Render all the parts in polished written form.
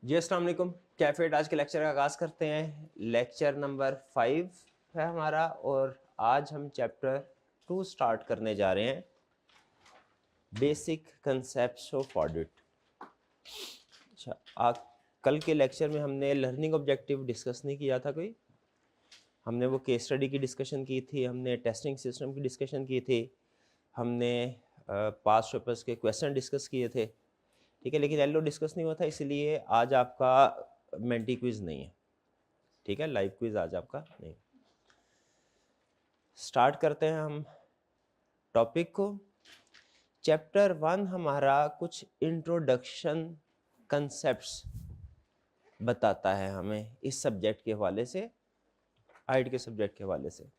जी अस्सलाम वालेकुम। कैफेट आज के लेक्चर का आगाज़ करते हैं। लेक्चर नंबर 5 है हमारा और आज हम चैप्टर 2 स्टार्ट करने जा रहे हैं, बेसिक कंसेप्ट्स ऑफ ऑडिट। अच्छा, कल के लेक्चर में हमने लर्निंग ऑब्जेक्टिव डिस्कस नहीं किया था कोई। हमने वो केस स्टडी की डिस्कशन की थी, हमने टेस्टिंग सिस्टम की डिस्कशन की थी, हमने पास्ट पेपर्स के क्वेश्चन डिस्कस किए थे, ठीक है। लेकिन एलो डिस्कस नहीं हुआ था, इसलिए आज आपका मेंटी क्विज नहीं है, ठीक है। लाइव क्विज आज आपका नहीं। स्टार्ट करते हैं हम टॉपिक को। चैप्टर 1 हमारा कुछ इंट्रोडक्शन कंसेप्ट्स बताता है हमें इस सब्जेक्ट के हवाले से, आइड के सब्जेक्ट के हवाले से।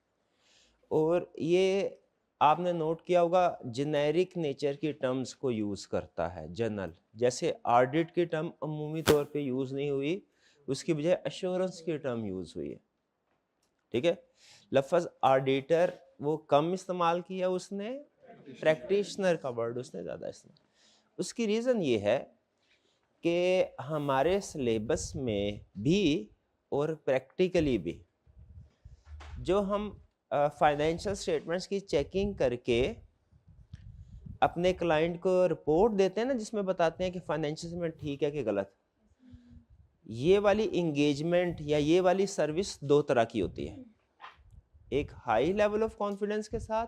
और ये आपने नोट किया होगा, जेनेरिक नेचर की टर्म्स को यूज़ करता है, जनरल। जैसे ऑडिट की टर्म अमूमी तौर पे यूज़ नहीं हुई, उसकी बजाय एश्योरेंस की टर्म यूज़ हुई है, ठीक है। लफ्ज़ ऑडिटर वो कम इस्तेमाल किया उसने, प्रैक्टिशनर का वर्ड उसने ज़्यादा इस्तेमाल। उसकी रीज़न ये है कि हमारे सिलेबस में भी और प्रैक्टिकली भी जो हम फाइनेंशियल स्टेटमेंट्स की चेकिंग करके अपने क्लाइंट को रिपोर्ट देते हैं ना, जिसमें बताते हैं कि फाइनेंशियल स्टेटमेंट ठीक है कि गलत, ये वाली इंगेजमेंट या ये वाली सर्विस दो तरह की होती है। एक हाई लेवल ऑफ कॉन्फिडेंस के साथ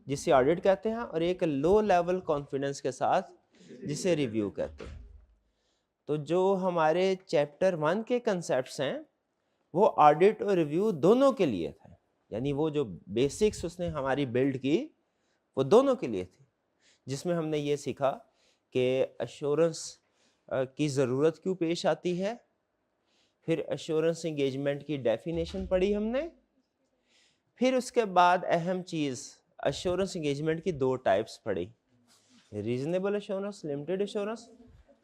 जिसे ऑडिट कहते हैं, और एक लो लेवल कॉन्फिडेंस के साथ जिसे रिव्यू कहते हैं। तो जो हमारे चैप्टर 1 के कंसेप्ट्स हैं वो ऑडिट और रिव्यू दोनों के लिए थे, यानी वो जो बेसिक्स उसने हमारी बिल्ड की वो दोनों के लिए थी, जिसमें हमने ये सीखा कि एश्योरेंस की ज़रूरत क्यों पेश आती है, फिर एश्योरेंस एंगेजमेंट की डेफिनेशन पढ़ी हमने, फिर उसके बाद अहम चीज़ एश्योरेंस एंगेजमेंट की दो टाइप्स पढ़ी, रीजनेबल एश्योरेंस, लिमिटेड एश्योरेंस,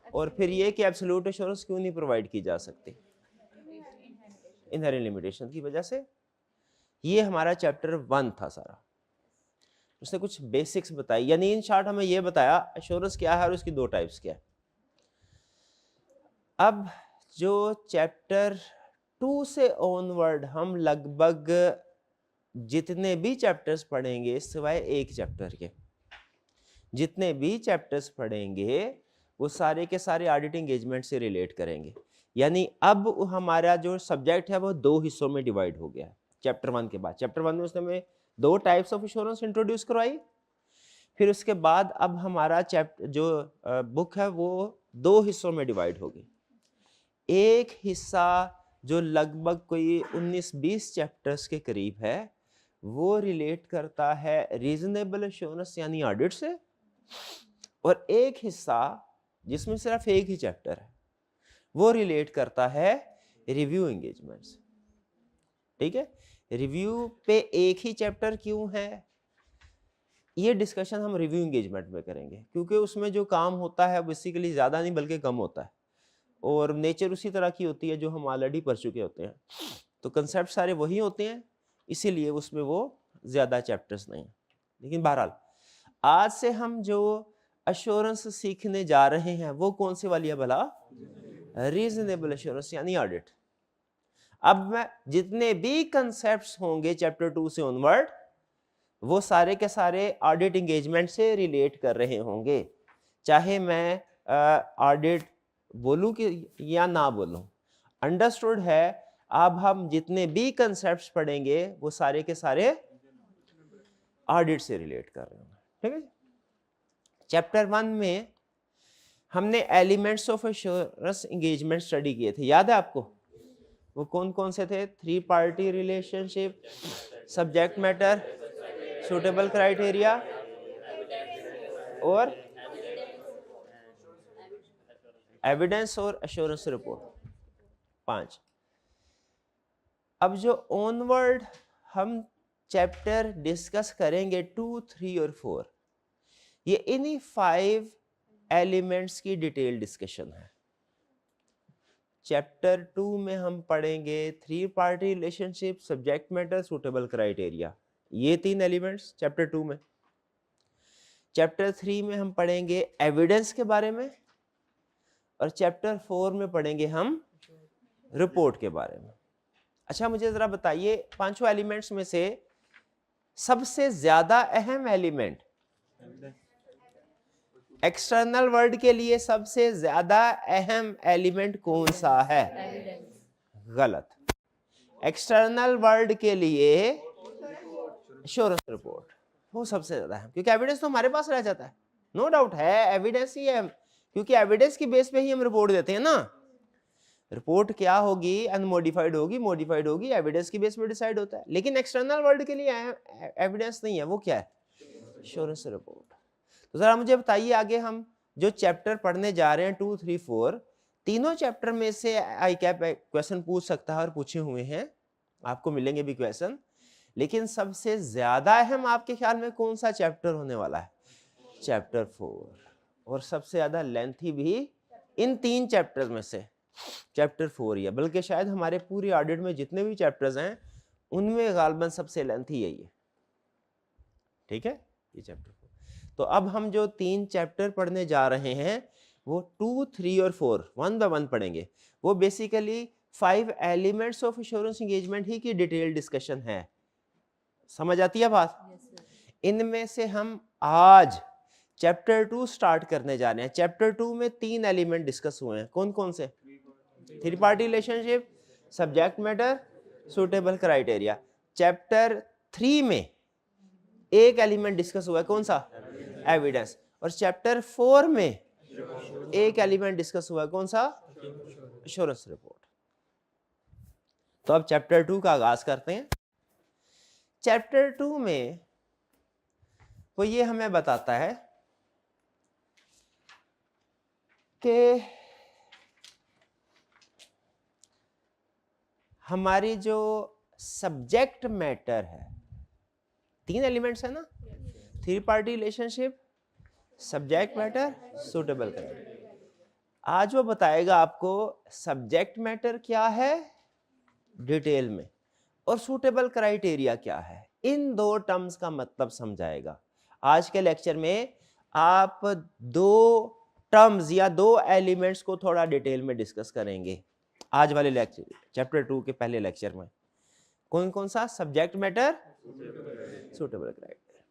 और फिर ये कि एब्सोल्यूट एश्योरेंस क्यों नहीं प्रोवाइड की जा सकती, इनहेरेंट लिमिटेशन की वजह से। ये हमारा चैप्टर 1 था सारा। उसने कुछ बेसिक्स बताई, यानी इन शॉर्ट हमें ये बताया एश्योरेंस क्या है और उसकी दो टाइप्स क्या है। अब जो चैप्टर 2 से ऑनवर्ड हम लगभग जितने भी चैप्टर्स पढ़ेंगे सिवाय एक चैप्टर के, जितने भी चैप्टर्स पढ़ेंगे वो सारे के सारे ऑडिट एंगेजमेंट से रिलेट करेंगे। यानी अब हमारा जो सब्जेक्ट है वो दो हिस्सों में डिवाइड हो गया है चैप्टर 1 के बाद। चैप्टर 1 में उसने हमें दो टाइप्स ऑफ इंश्योरेंस इंट्रोड्यूस करवाई, फिर उसके बाद अब हमारा चैप्टर जो बुक है वो दो हिस्सों में डिवाइड होगी। एक हिस्सा जो लगभग कोई 19-20 चैप्टर्स के करीब है वो रिलेट करता है रीजनेबल एश्योरेंस यानी ऑडिट से, और एक हिस्सा जिसमें सिर्फ एक ही चैप्टर है वो रिलेट करता है रिव्यू एंगेजमेंट से, ठीक है। रिव्यू पे एक ही चैप्टर क्यों है, ये डिस्कशन हम रिव्यू एंगेजमेंट में करेंगे, क्योंकि उसमें जो काम होता है बेसिकली ज़्यादा नहीं बल्कि कम होता है, और नेचर उसी तरह की होती है जो हम ऑलरेडी पढ़ चुके होते हैं। तो कंसेप्ट सारे वही होते हैं, इसीलिए उसमें वो ज़्यादा चैप्टर्स नहीं हैं। लेकिन बहरहाल आज से हम जो एश्योरेंस सीखने जा रहे हैं वो कौन सी वाली है भला, रीजनेबल एश्योरेंस यानी ऑडिट। अब मैं जितने भी कंसेप्ट्स होंगे चैप्टर 2 से ऑनवर्ड वो सारे के सारे ऑडिट एंगेजमेंट से रिलेट कर रहे होंगे, चाहे मैं ऑडिट बोलूं कि या ना बोलूं। अंडरस्टूड है। अब हम जितने भी कंसेप्ट्स पढ़ेंगे वो सारे के सारे ऑडिट से रिलेट कर रहे होंगे, ठीक है। चैप्टर 1 में हमने elements of assurance engagement study किए थे, याद है आपको? वो कौन कौन से थे? 3 party relationship, subject matter, suitable criteria और एविडेंस और एश्योरेंस रिपोर्ट, 5। अब जो ऑनवर्ड हम चैप्टर डिस्कस करेंगे 2, 3 और 4, ये इन्हीं 5 एलिमेंट्स की डिटेल डिस्कशन है। चैप्टर 2 में हम पढ़ेंगे 3 party relationship, subject matter, suitable criteria, ये 3 एलिमेंट्स चैप्टर 2 में। चैप्टर 3 में हम पढ़ेंगे एविडेंस के बारे में, और चैप्टर 4 में पढ़ेंगे हम रिपोर्ट के बारे में। अच्छा मुझे जरा बताइए, पांचों एलिमेंट्स में से सबसे ज्यादा अहम एलिमेंट एक्सटर्नल वर्ल्ड के लिए सबसे ज्यादा अहम एलिमेंट कौन सा है? गलत। एक्सटर्नल वर्ल्ड के लिए एश्योरेंस रिपोर्ट वो सबसे ज्यादा है, क्योंकि एविडेंस तो हमारे पास रह जाता है, नो डाउट है एविडेंस ही है, क्योंकि एविडेंस की बेस पे ही हम रिपोर्ट देते हैं ना। रिपोर्ट क्या होगी? अनमोडिफाइड होगी, मॉडिफाइड होगी, एविडेंस की बेस पे डिसाइड होता है। लेकिन एक्सटर्नल वर्ल्ड के लिए एविडेंस नहीं है, वो क्या है? Assurance report. तो जरा मुझे बताइए, आगे हम जो चैप्टर पढ़ने जा रहे हैं 2, 3, 4, तीनों चैप्टर में से आई कैप क्वेश्चन पूछ सकता है और पूछे हुए हैं, आपको मिलेंगे भी क्वेश्चन। लेकिन सबसे ज्यादा अहम आपके ख्याल में कौन सा चैप्टर होने वाला है? चैप्टर 4। और सबसे ज्यादा लेंथी भी इन 3 चैप्टर्स में से चैप्टर 4 ही है, बल्कि शायद हमारे पूरी ऑडिट में जितने भी चैप्टर्स हैं उनमें गालबन सबसे लेंथी यही है। ठीक है, ये चैप्टर 4। तो अब हम जो 3 चैप्टर पढ़ने जा रहे हैं वो 2, 3 और 4 1 बाय 1 पढ़ेंगे। वो basically 5 elements of assurance engagement ही की डिटेल डिस्कशन है। समझ आती है बात? इनमें से हम आज चैप्टर 2 स्टार्ट करने जा रहे हैं। चैप्टर 2 में 3 एलिमेंट डिस्कस हुए हैं। कौन कौन से? 3 party relationship, subject matter, suitable criteria. Chapter 3 में एक एलिमेंट डिस्कस हुआ है, कौन सा? एविडेंस। और चैप्टर 4 में एक एलिमेंट डिस्कस हुआ है, कौन सा? Assurance report. तो अब चैप्टर 2 का आगाज करते हैं। चैप्टर 2 में वो ये हमें बताता है कि हमारी जो सब्जेक्ट मैटर है, 3 एलिमेंट्स है ना, 3 party relationship, subject matter, suitable criteria. आज वो बताएगा आपको सब्जेक्ट मैटर क्या है डिटेल में और सुटेबल क्राइटेरिया क्या है, इन 2 टर्म्स का मतलब समझाएगा। आज के लेक्चर में आप 2 टर्म्स या 2 एलिमेंट्स को थोड़ा डिटेल में डिस्कस करेंगे आज वाले लेक्चर, चैप्टर 2 के पहले लेक्चर में। कौन कौन सा? Subject matter, suitable criteria.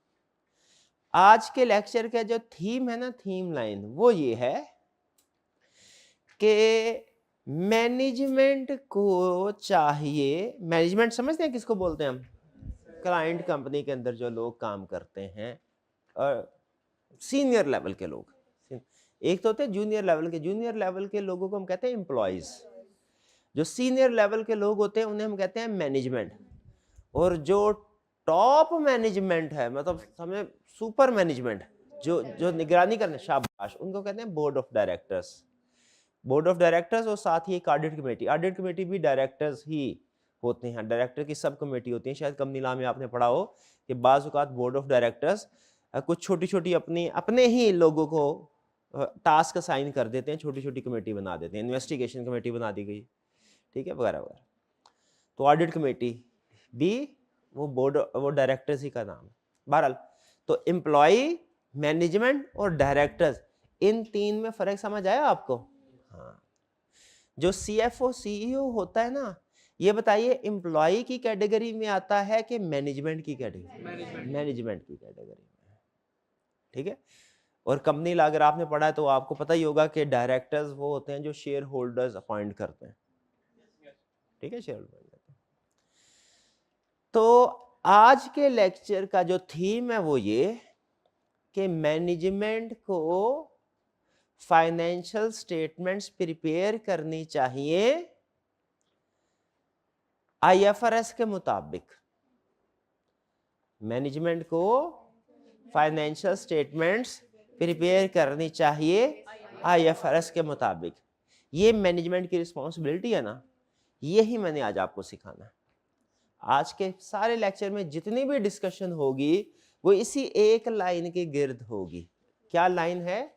आज के लेक्चर का जो थीम है ना, थीम लाइन, वो ये है कि मैनेजमेंट को चाहिए, मैनेजमेंट समझते हैं किसको बोलते हैं हम? क्लाइंट कंपनी के अंदर जो लोग काम करते हैं और सीनियर लेवल के लोग, एक तो होते हैं जूनियर लेवल के, जूनियर लेवल के लोगों को हम कहते हैं एम्प्लॉयज। जो सीनियर लेवल के लोग होते हैं उन्हें हम कहते हैं मैनेजमेंट। और जो टॉप मैनेजमेंट है, मतलब हमें सुपर मैनेजमेंट, जो निगरानी करने, शाबाश, उनको कहते हैं board of directors. Board of directors और साथ ही एक ऑडिट कमेटी। ऑडिट कमेटी भी डायरेक्टर्स ही होते हैं, डायरेक्टर की सब कमेटी होती है। शायद कंपनी लॉ में आपने पढ़ा हो कि बाज़ औक़ात बोर्ड ऑफ डायरेक्टर्स कुछ छोटी छोटी अपने ही लोगों को टास्क असाइन कर देते हैं, छोटी छोटी कमेटी बना देते हैं, इन्वेस्टिगेशन कमेटी बना दी गई, ठीक है, वगैरह वगैरह। तो ऑडिट कमेटी भी वो डायरेक्टर्स ही का नाम है। बहरहाल, तो एम्प्लॉय, मैनेजमेंट और डायरेक्टर्स, इन 3 में फर्क समझ आया आपको? हाँ। जो CFO CEO होता है ना, ये बताइए एम्प्लॉय की कैटेगरी में आता है कि मैनेजमेंट की कैटेगरी? मैनेजमेंट की कैटेगरी में, ठीक है। और कंपनी ला अगर आपने पढ़ा है तो आपको पता ही होगा कि डायरेक्टर्स वो होते हैं जो शेयर होल्डर्स अपॉइंट करते हैं, ठीक है, शेयर होल्डर। तो आज के लेक्चर का जो थीम है वो ये कि मैनेजमेंट को फाइनेंशियल स्टेटमेंट्स प्रिपेयर करनी चाहिए IFRS के मुताबिक। मैनेजमेंट को फाइनेंशियल स्टेटमेंट्स प्रिपेयर करनी चाहिए IFRS के मुताबिक। ये मैनेजमेंट की रिस्पॉन्सिबिलिटी है ना, यही मैंने आज आपको सिखाना है। आज के सारे लेक्चर में जितनी भी डिस्कशन होगी वो इसी एक लाइन के गिर्द होगी। क्या लाइन है?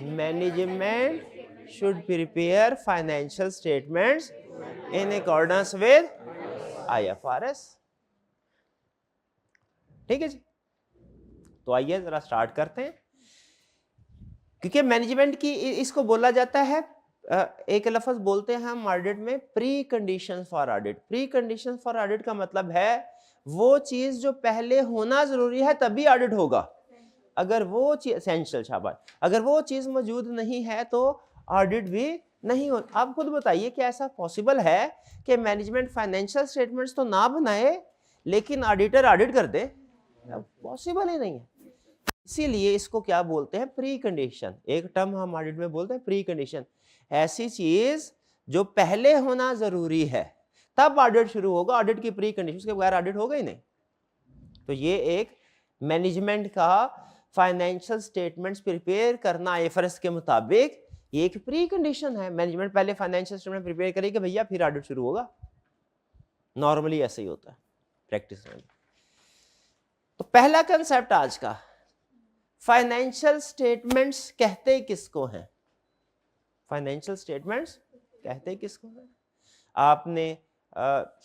Management should prepare financial statements in accordance with IFRS। ठीक है जी, तो आइए जरा स्टार्ट करते हैं। क्योंकि मैनेजमेंट की इसको बोला जाता है, एक लफ्ज बोलते हैं हम ऑडिट में, pre condition for audit. Pre condition for audit का मतलब है वो चीज जो पहले होना जरूरी है तभी ऑडिट होगा। अगर वो चीज एसेंशियल, शाबाश, अगर वो चीज मौजूद नहीं है तो ऑडिट भी नहीं हो। आप खुद बताइए कि ऐसा पॉसिबल है कि मैनेजमेंट फाइनेंशियल स्टेटमेंट्स तो ना बनाए लेकिन ऑडिटर ऑडिट कर दे? पॉसिबल ही नहीं है। इसीलिए इसको क्या बोलते हैं, प्री कंडीशन। एक टर्म हम ऑडिट में बोलते हैं प्री कंडीशन, ऐसी चीज जो पहले होना जरूरी है तब ऑडिट शुरू होगा। ऑडिट की प्री कंडीशन के बगैर ऑडिट होगा ही नहीं। तो ये एक मैनेजमेंट का फाइनेंशियल स्टेटमेंट्स प्रिपेयर करना आईएफआरएस के मुताबिक ये एक प्री कंडीशन है। मैनेजमेंट पहले फाइनेंशियल स्टेटमेंट प्रिपेयर करेगी भैया, फिर ऑडिट शुरू होगा। नॉर्मली ऐसे ही होता है प्रैक्टिस में। तो पहला कंसेप्ट आज का, फाइनेंशियल स्टेटमेंट्स कहते किसको हैं? फाइनेंशियल स्टेटमेंट्स कहते किसको हैं? आपने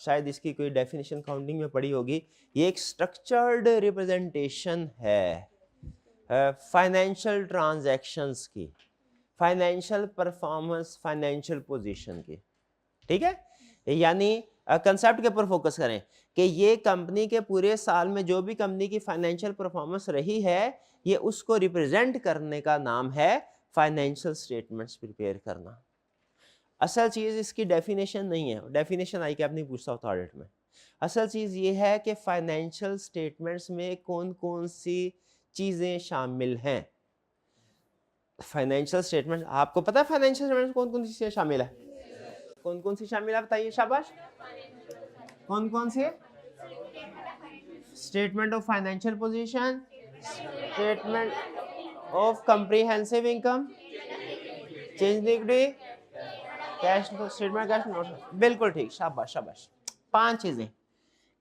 शायद इसकी कोई डेफिनेशन काउंटिंग में पढ़ी होगी। ये एक स्ट्रक्चर्ड रिप्रेजेंटेशन है फाइनेंशियल ट्रांजैक्शंस की, फाइनेंशियल परफॉर्मेंस, फाइनेंशियल पोजीशन की। ठीक है, यानी कंसेप्ट के ऊपर फोकस करें कि ये कंपनी के पूरे साल में जो भी कंपनी की फाइनेंशियल परफॉर्मेंस रही है ये उसको रिप्रेजेंट करने का नाम है फाइनेंशियल स्टेटमेंट्स प्रिपेयर करना। असल चीज इसकी डेफिनेशन नहीं है, डेफिनेशन आई कैप नहीं पूछता होता ऑडिट में। असल चीज ये है कि फाइनेंशियल स्टेटमेंट्स में कौन कौन सी चीजें शामिल हैं। फाइनेंशियल स्टेटमेंट, आपको पता है फाइनेंशियल स्टेटमेंट कौन कौन सी चीजें शामिल है? कौन कौन सी शामिल है बताइए, शाबाश। कौन कौन से? Statement of financial position, statement of comprehensive income, change liquidity, cash flow statement, cash flow. बिल्कुल ठीक, शाबाश शाबाश। 5 चीजें,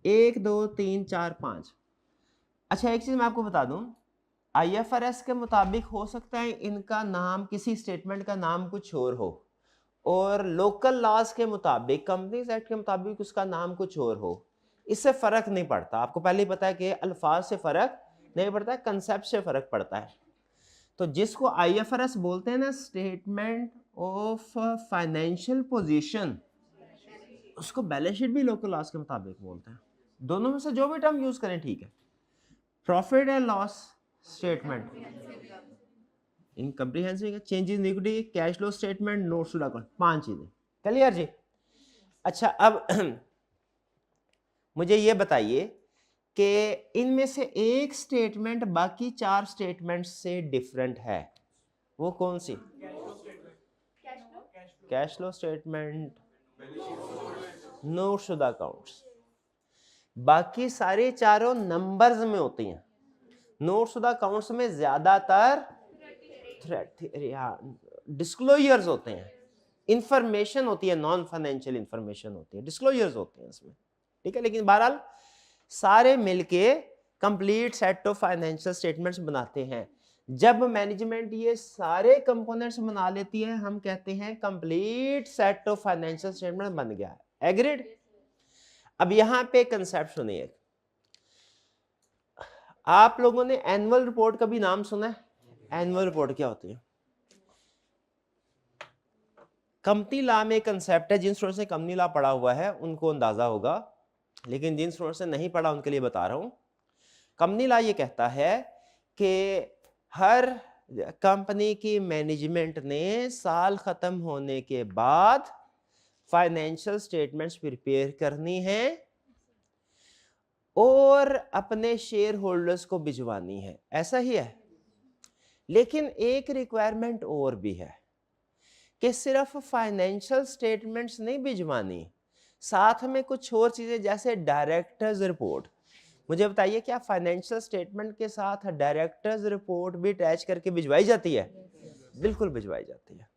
1 2 3 4 5। अच्छा एक चीज मैं आपको बता दूं, आईएफआरएस के मुताबिक हो सकता है इनका नाम, किसी स्टेटमेंट का नाम कुछ और हो और लोकल लॉज के मुताबिक, कंपनीज एक्ट के मुताबिक उसका नाम कुछ और हो। इससे फर्क नहीं पड़ता। आपको पहले ही पता है कि अल्फाज से फर्क नहीं पड़ता है, कंसेप्ट से फर्क पड़ता है। तो जिसको आईएफआरएस बोलते हैं ना, स्टेटमेंट ऑफ फाइनेंशियल पोजीशन, उसको बैलेंस शीट भी लोकल लॉज के मुताबिक बोलते हैं। दोनों में से जो भी टर्म यूज करें ठीक है। Profit and loss statement, in comprehensive, change in equity, cash flow statement, notes to account. 5 चीजें क्लियर जी। अच्छा अब मुझे ये बताइए कि इनमें से एक स्टेटमेंट बाकी 4 स्टेटमेंट से डिफरेंट है, वो कौन सी? Cash flow statement, notes to the accounts. बाकी सारे चारों नंबर्स में होती हैं, नोट्स टू द अकाउंट्स में ज्यादातर डिस्क्लोजर्स होते हैं, इंफॉर्मेशन होती है, नॉन फाइनेंशियल इंफॉर्मेशन होती है, डिस्क्लोजर्स होते हैं इसमें। ठीक है, लेकिन बहरहाल सारे मिलके complete set of financial statements बनाते हैं। जब मैनेजमेंट ये सारे कंपोनेंट्स बना लेती है हम कहते हैं complete set of financial statement बन गया है। एग्रीड? अब यहां पे कंसेप्ट सुनिए, आप लोगों ने एनुअल रिपोर्ट का भी नाम सुना है? एनुअल रिपोर्ट क्या होती है? कंपनी लॉ में कंसेप्ट है, जिन स्टूडेंट्स ने कंपनी लॉ पढ़ा हुआ है उनको अंदाजा होगा, लेकिन जिन स्टूडेंट्स ने नहीं पढ़ा उनके लिए बता रहा हूं। कंपनी लॉ ये कहता है कि हर कंपनी की मैनेजमेंट ने साल खत्म होने के बाद फाइनेंशियल स्टेटमेंट्स प्रिपेयर करनी है और अपने शेयर होल्डर्स को भिजवानी है। ऐसा ही है, लेकिन एक रिक्वायरमेंट और भी है कि सिर्फ फाइनेंशियल स्टेटमेंट्स नहीं भिजवानी, साथ में कुछ और चीजें जैसे डायरेक्टर्स रिपोर्ट। मुझे बताइए क्या फाइनेंशियल स्टेटमेंट के साथ डायरेक्टर्स रिपोर्ट भी अटैच करके भिजवाई जाती है? बिल्कुल भिजवाई जाती है।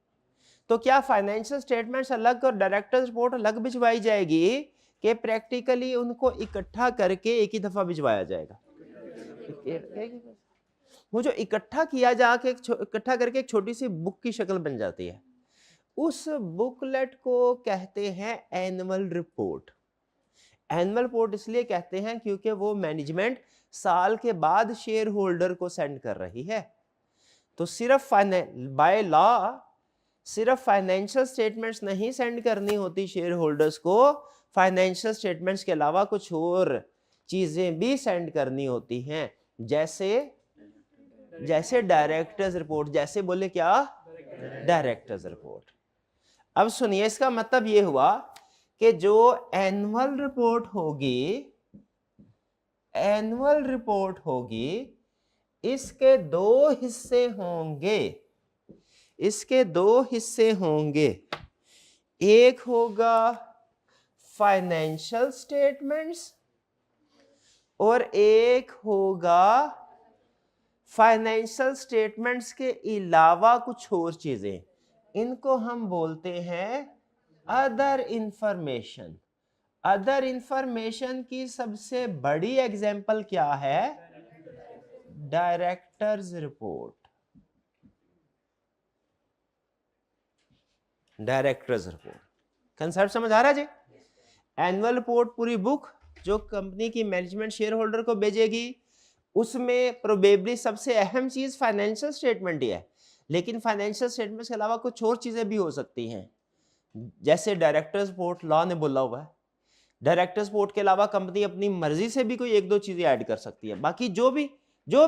तो क्या फाइनेंशियल स्टेटमेंट्स अलग और डायरेक्टर्स रिपोर्ट अलग भिजवाई जाएगी कि प्रैक्टिकली उनको इकट्ठा करके एक ही दफा भिजवाया जाएगा? वो जो इकट्ठा किया जाके इकट्ठा करके एक छोटी सी बुक की शक्ल बन जाती है, उस बुकलेट को कहते हैं एनुअल रिपोर्ट। एनुअल रिपोर्ट इसलिए कहते हैं क्योंकि वो मैनेजमेंट साल के बाद शेयर होल्डर को सेंड कर रही है। तो सिर्फ बाय लॉ सिर्फ फाइनेंशियल स्टेटमेंट्स नहीं सेंड करनी होती शेयर होल्डर्स को, फाइनेंशियल स्टेटमेंट्स के अलावा कुछ और चीजें भी सेंड करनी होती हैं, जैसे डायरेक्टर्स रिपोर्ट, जैसे बोले क्या, डायरेक्टर्स रिपोर्ट। अब सुनिए, इसका मतलब ये हुआ कि जो एनुअल रिपोर्ट होगी इसके दो हिस्से होंगे, एक होगा फाइनेंशियल स्टेटमेंट्स और एक होगा फाइनेंशियल स्टेटमेंट्स के अलावा कुछ और चीजें, इनको हम बोलते हैं अदर इंफॉर्मेशन। अदर इंफॉर्मेशन की सबसे बड़ी एग्जांपल क्या है, directors report. Directors report concept समझ आ रहा है जी? एनुअल रिपोर्ट पूरी बुक जो कंपनी की मैनेजमेंट शेयर होल्डर को भेजेगी, उसमें प्रोबेबली सबसे अहम चीज फाइनेंशियल स्टेटमेंट ही है, लेकिन फाइनेंशियल स्टेटमेंट के अलावा कुछ और चीजें भी हो सकती हैं, जैसे डायरेक्टर्स रिपोर्ट लॉ ने बोला हुआ है। डायरेक्टर्स रिपोर्ट के अलावा कंपनी अपनी मर्जी से भी कोई एक दो चीजें ऐड कर सकती है। बाकी जो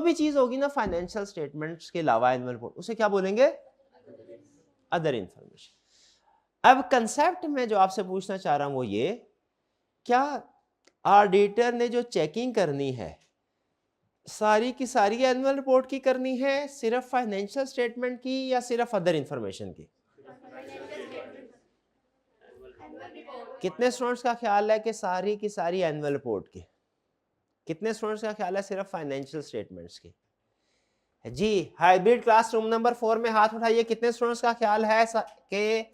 भी चीज होगी ना फाइनेंशियल स्टेटमेंट्स के अलावा एनुअल रिपोर्ट, उसे क्या बोलेंगे, अदर इंफॉर्मेशन। अब कंसेप्ट में जो आपसे पूछना चाह रहा हूं वो ये, क्या ऑडिटर ने जो चेकिंग करनी है सारी की सारी एनुअल रिपोर्ट की करनी है, सिर्फ फाइनेंशियल स्टेटमेंट की, या सिर्फ अदर इंफॉर्मेशन की? कितने स्टूडेंट्स का ख्याल है कि सारी की सारी एनुअल रिपोर्ट की? कितने स्टूडेंट्स का ख्याल है सिर्फ फाइनेंशियल स्टेटमेंट्स की? जी, हाइब्रिड क्लासरूम नंबर 4 में हाथ उठाइए, कितने स्टूडेंट्स का ख्याल है कि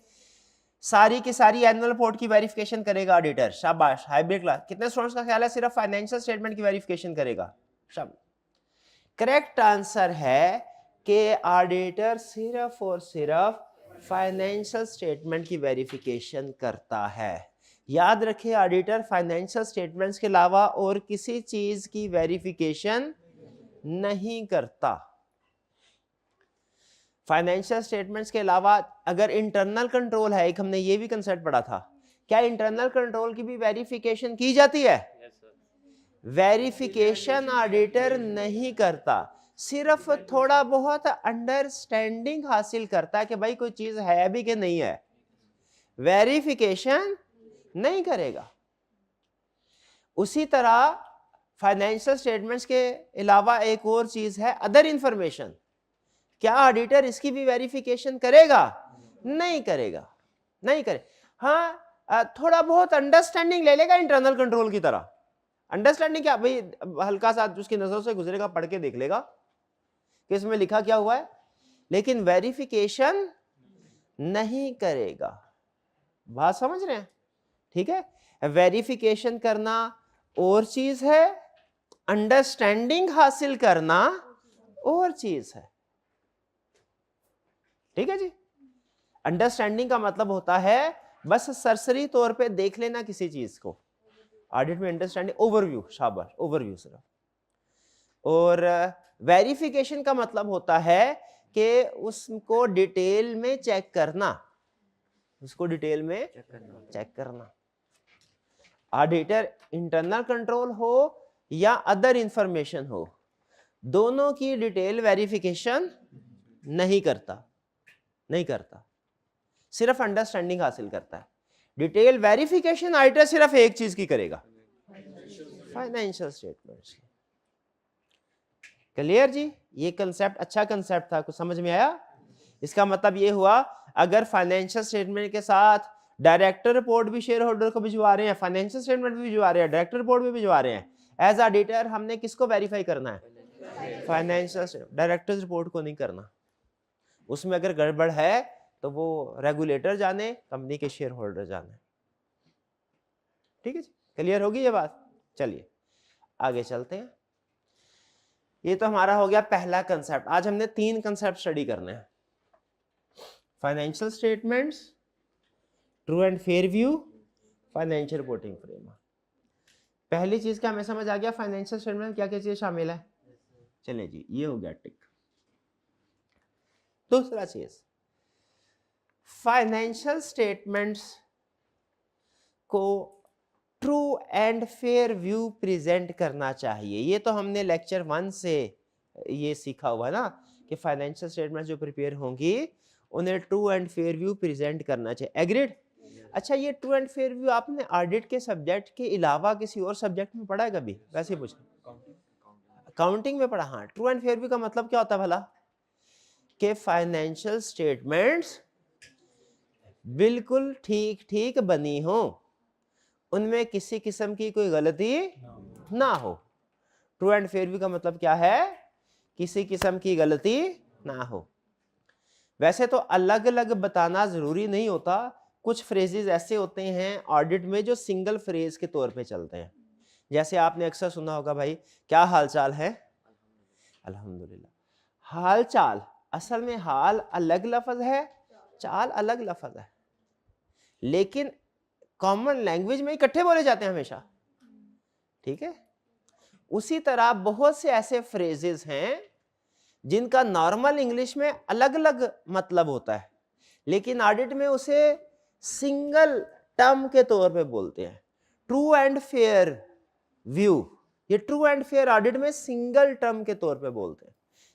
सारी की सारी एनुअल रिपोर्ट की वेरिफिकेशन करेगा ऑडिटर? शाबाश। हाइब्रिड क्लास, कितने स्टूडेंट्स का ख्याल है सिर्फ फाइनेंशियल स्टेटमेंट की वेरिफिकेशन करेगा? शाबाश। करेक्ट आंसर है कि ऑडिटर सिर्फ और सिर्फ फाइनेंशियल स्टेटमेंट की वेरिफिकेशन करता है। याद रखिए, ऑडिटर फाइनेंशियल स्टेटमेंट्स के अलावा और किसी चीज की वेरिफिकेशन नहीं करता। फाइनेंशियल स्टेटमेंट्स के अलावा अगर इंटरनल कंट्रोल है, एक हमने ये भी कंसेप्ट पढ़ा था, क्या इंटरनल कंट्रोल की भी वेरिफिकेशन की जाती है? वेरिफिकेशन ऑडिटर नहीं करता, सिर्फ थोड़ा बहुत अंडरस्टैंडिंग हासिल करता है कि भाई कोई चीज है भी कि नहीं है, वेरिफिकेशन नहीं करेगा। उसी तरह फाइनेंशियल स्टेटमेंट्स के अलावा एक और चीज है अदर इंफॉर्मेशन, क्या ऑडिटर इसकी भी वेरिफिकेशन करेगा? नहीं करेगा, नहीं करे। हाँ, थोड़ा बहुत अंडरस्टैंडिंग ले लेगा इंटरनल कंट्रोल की तरह। अंडरस्टैंडिंग क्या भाई, हल्का सा उसकी नजरों से गुजरेगा, पढ़ के देख लेगा कि इसमें लिखा क्या हुआ है, लेकिन वेरिफिकेशन नहीं करेगा। बात समझ रहे हैं? ठीक है, वेरिफिकेशन करना और चीज है, अंडरस्टैंडिंग हासिल करना और चीज है। ठीक है जी? अंडरस्टैंडिंग का मतलब होता है बस सरसरी तौर पे देख लेना किसी चीज को, ऑडिट में अंडरस्टैंडिंग, ओवरव्यू, शाबाश, ओवरव्यू सिर्फ। और वेरिफिकेशन का मतलब होता है कि उसको डिटेल में चेक करना, उसको डिटेल में चेक करना। ऑडिटर इंटरनल कंट्रोल हो या अदर इंफॉर्मेशन हो, दोनों की डिटेल वेरिफिकेशन नहीं करता, नहीं करता, सिर्फ अंडरस्टैंडिंग हासिल करता है। डिटेल वेरिफिकेशन ऑडिटर सिर्फ एक चीज की करेगा, फाइनेंशियल स्टेटमेंट्स। क्लियर जी? ये कंसेप्ट अच्छा कंसेप्ट था, कुछ समझ में आया? इसका मतलब ये हुआ, अगर फाइनेंशियल स्टेटमेंट के साथ डायरेक्टर रिपोर्ट भी शेयर होल्डर को भिजवा रहे हैं, फाइनेंशियल स्टेटमेंट भी भिजवा रहे हैं, डायरेक्टर रिपोर्ट भी भिजवा रहे हैं, एज ऑडिटर हमने किसको वेरीफाई करना है? Financial statement. डायरेक्टर्स रिपोर्ट को नहीं करना, उसमें अगर गड़बड़ है तो वो रेगुलेटर जाने, कंपनी के शेयर होल्डर जाने। ठीक है जी? क्लियर होगी ये बात? चलिए आगे चलते हैं। ये तो हमारा हो गया पहला कंसेप्ट। आज हमने 3 कंसेप्ट स्टडी करने हैं, financial statements, true and fair view, financial reporting framework. पहली चीज का हमें समझ आ गया, फाइनेंशियल स्टेटमेंट में क्या क्या चीजें शामिल है। चलिए जी, ये हो गया टिक। दूसरा चीज, फाइनेंशियल स्टेटमेंट्स को true and fair view present करना चाहिए। ये तो हमने लेक्चर 1 से ये सीखा हुआ ना कि फाइनेंशियल स्टेटमेंट्स जो प्रिपेयर होंगी उन्हें true and fair view present करना चाहिए। एग्रीड? अच्छा, ये ट्रू एंड फेयर व्यू आपने ऑडिट के सब्जेक्ट के अलावा किसी और सब्जेक्ट में पढ़ा है कभी? वैसे पूछ, अकाउंटिंग में पढ़ा। हाँ, ट्रू एंड फेयर व्यू का मतलब क्या होता है भला? कि फाइनेंशियल स्टेटमेंट्स बिल्कुल ठीक ठीक बनी हो, उनमें किसी किस्म की कोई गलती ना हो। ट्रू एंड फेयर व्यू का मतलब क्या है? किसी किस्म की गलती ना हो। वैसे तो अलग अलग बताना जरूरी नहीं होता, कुछ फ्रेजेस ऐसे होते हैं ऑडिट में जो सिंगल फ्रेज के तौर पे चलते हैं। जैसे आपने अक्सर सुना होगा, भाई क्या हालचाल है? अल्हम्दुलिल्लाह। हाल चाल, असल में हाल अलग लफ्ज है, चाल अलग लफ्ज है, लेकिन कॉमन लैंग्वेज में इकट्ठे बोले जाते हैं हमेशा। ठीक है, उसी तरह बहुत से ऐसे फ्रेजेस हैं जिनका नॉर्मल इंग्लिश में अलग अलग मतलब होता है, लेकिन ऑडिट में उसे सिंगल टर्म के तौर पे बोलते हैं। ट्रू एंड फेयर व्यू, ये ट्रू एंड फेयर ऑडिट में सिंगल टर्म के तौर पे बोलते हैं,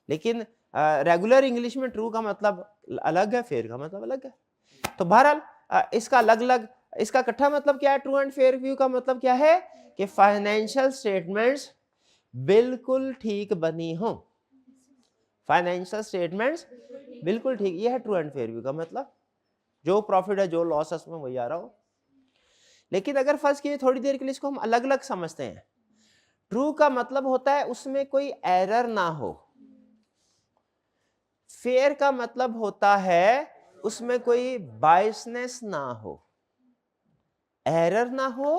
लेकिन रेगुलर इंग्लिश में ट्रू का मतलब अलग है, फेयर का मतलब अलग है। तो बहरहाल इसका अलग अलग, इसका इकट्ठा मतलब क्या है? ट्रू एंड फेयर व्यू का मतलब क्या है कि फाइनेंशियल स्टेटमेंट्स बिल्कुल ठीक बनी हो। फाइनेंशियल स्टेटमेंट्स बिल्कुल ठीक, ये है ट्रू एंड फेयर व्यू का मतलब। जो प्रॉफिट है, जो लॉस है, उसमें वही आ रहा हो। लेकिन अगर फर्ज कीजिए थोड़ी देर के लिए इसको हम अलग अलग समझते हैं। ट्रू का मतलब होता है उसमें कोई एरर ना हो। फेयर का मतलब होता है उसमें कोई बायसनेस ना हो, एरर ना हो,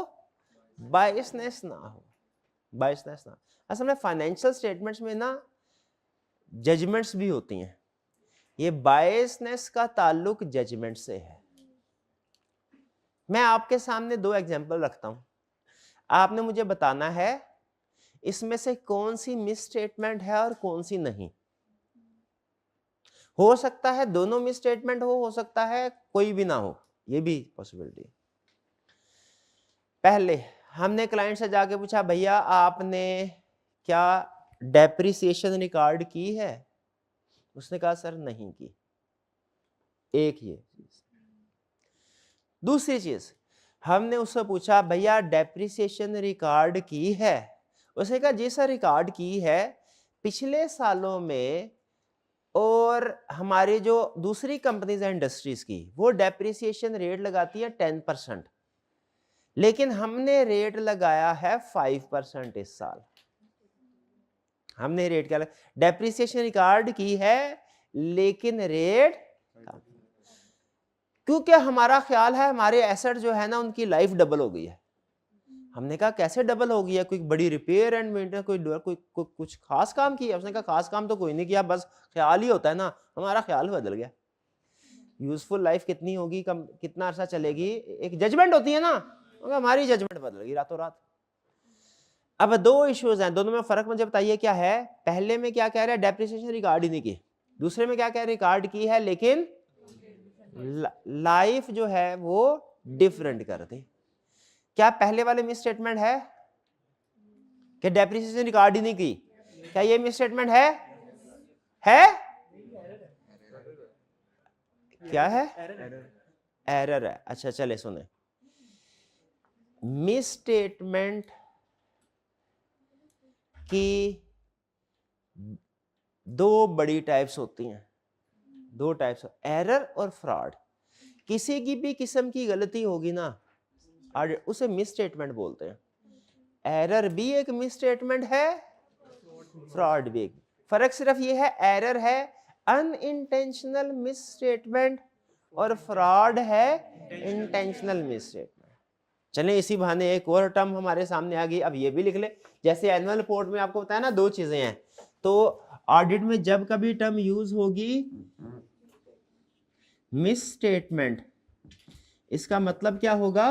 बायसनेस ना हो, बायसनेस ना। असल में फाइनेंशियल स्टेटमेंट्स में ना जजमेंट्स भी होती हैं, ये बायसनेस का ताल्लुक जजमेंट से है। मैं आपके सामने दो एग्जांपल रखता हूं, आपने मुझे बताना है इसमें से कौन सी मिस स्टेटमेंट है और कौन सी नहीं। हो सकता है दोनों मिस स्टेटमेंट हो सकता है कोई भी ना हो, ये भी पॉसिबिलिटी। पहले हमने क्लाइंट से जाके पूछा, भैया आपने क्या डेप्रिसिएशन रिकॉर्ड की है? उसने कहा सर नहीं की। एक ये चीज। दूसरी चीज, हमने उससे पूछा भैया डेप्रिसिएशन रिकॉर्ड की है? उसने कहा जी सर रिकॉर्ड की है, पिछले सालों में और हमारी जो दूसरी कंपनीज है इंडस्ट्रीज की, वो डेप्रिसिएशन रेट लगाती है 10%, लेकिन हमने रेट लगाया है 5% इस साल। हमने रेट क्या डेप्रिसिएशन रिकॉर्ड की है लेकिन रेट, क्योंकि हमारा ख्याल है हमारे एसेट जो है ना उनकी लाइफ डबल हो गई है। हमने कहा कैसे डबल हो गई है? कोई बड़ी रिपेयर एंड मेंटेनेंस, कोई कुछ खास काम किया? उसने कहा खास काम तो कोई नहीं किया, बस ख्याल ही होता है ना, हमारा ख्याल बदल गया। यूजफुल लाइफ कितनी होगी, कितना अरसा चलेगी, एक जजमेंट होती है ना, हमारी जजमेंट बदल गई रातों रात। अब दो इश्यूज हैं, दोनों में फर्क मुझे बताइए क्या है? पहले में क्या कह रहा है? डेप्रिसिएशन रिकॉर्ड ही नहीं की। दूसरे में क्या कह रहा है? रिकॉर्ड की है लेकिन लाइफ जो है वो डिफरेंट कर दे। क्या पहले वाले मिस स्टेटमेंट है कि डेप्रिसिएशन रिकॉर्ड ही नहीं की? क्या ये मिस स्टेटमेंट है? क्या है? एरर है। अच्छा चले सुने, मिस स्टेटमेंट की दो बड़ी टाइप्स होती हैं, दो टाइप्स, एरर और फ्रॉड। किसी की भी किस्म की गलती होगी ना, उसे मिस स्टेटमेंट बोलते हैं। एरर भी एक मिस स्टेटमेंट है, फ्रॉड भी एक। फर्क सिर्फ ये है, एरर है अनइंटेंशनल मिस स्टेटमेंट और फ्रॉड है इंटेंशनल मिस स्टेटमेंट। चलें इसी बहाने एक और टर्म हमारे सामने आ गई, अब ये भी लिख ले। जैसे एनुअल रिपोर्ट में आपको बताया ना दो चीजें हैं, तो ऑडिट में जब कभी टर्म यूज होगी मिस स्टेटमेंट, इसका मतलब क्या होगा?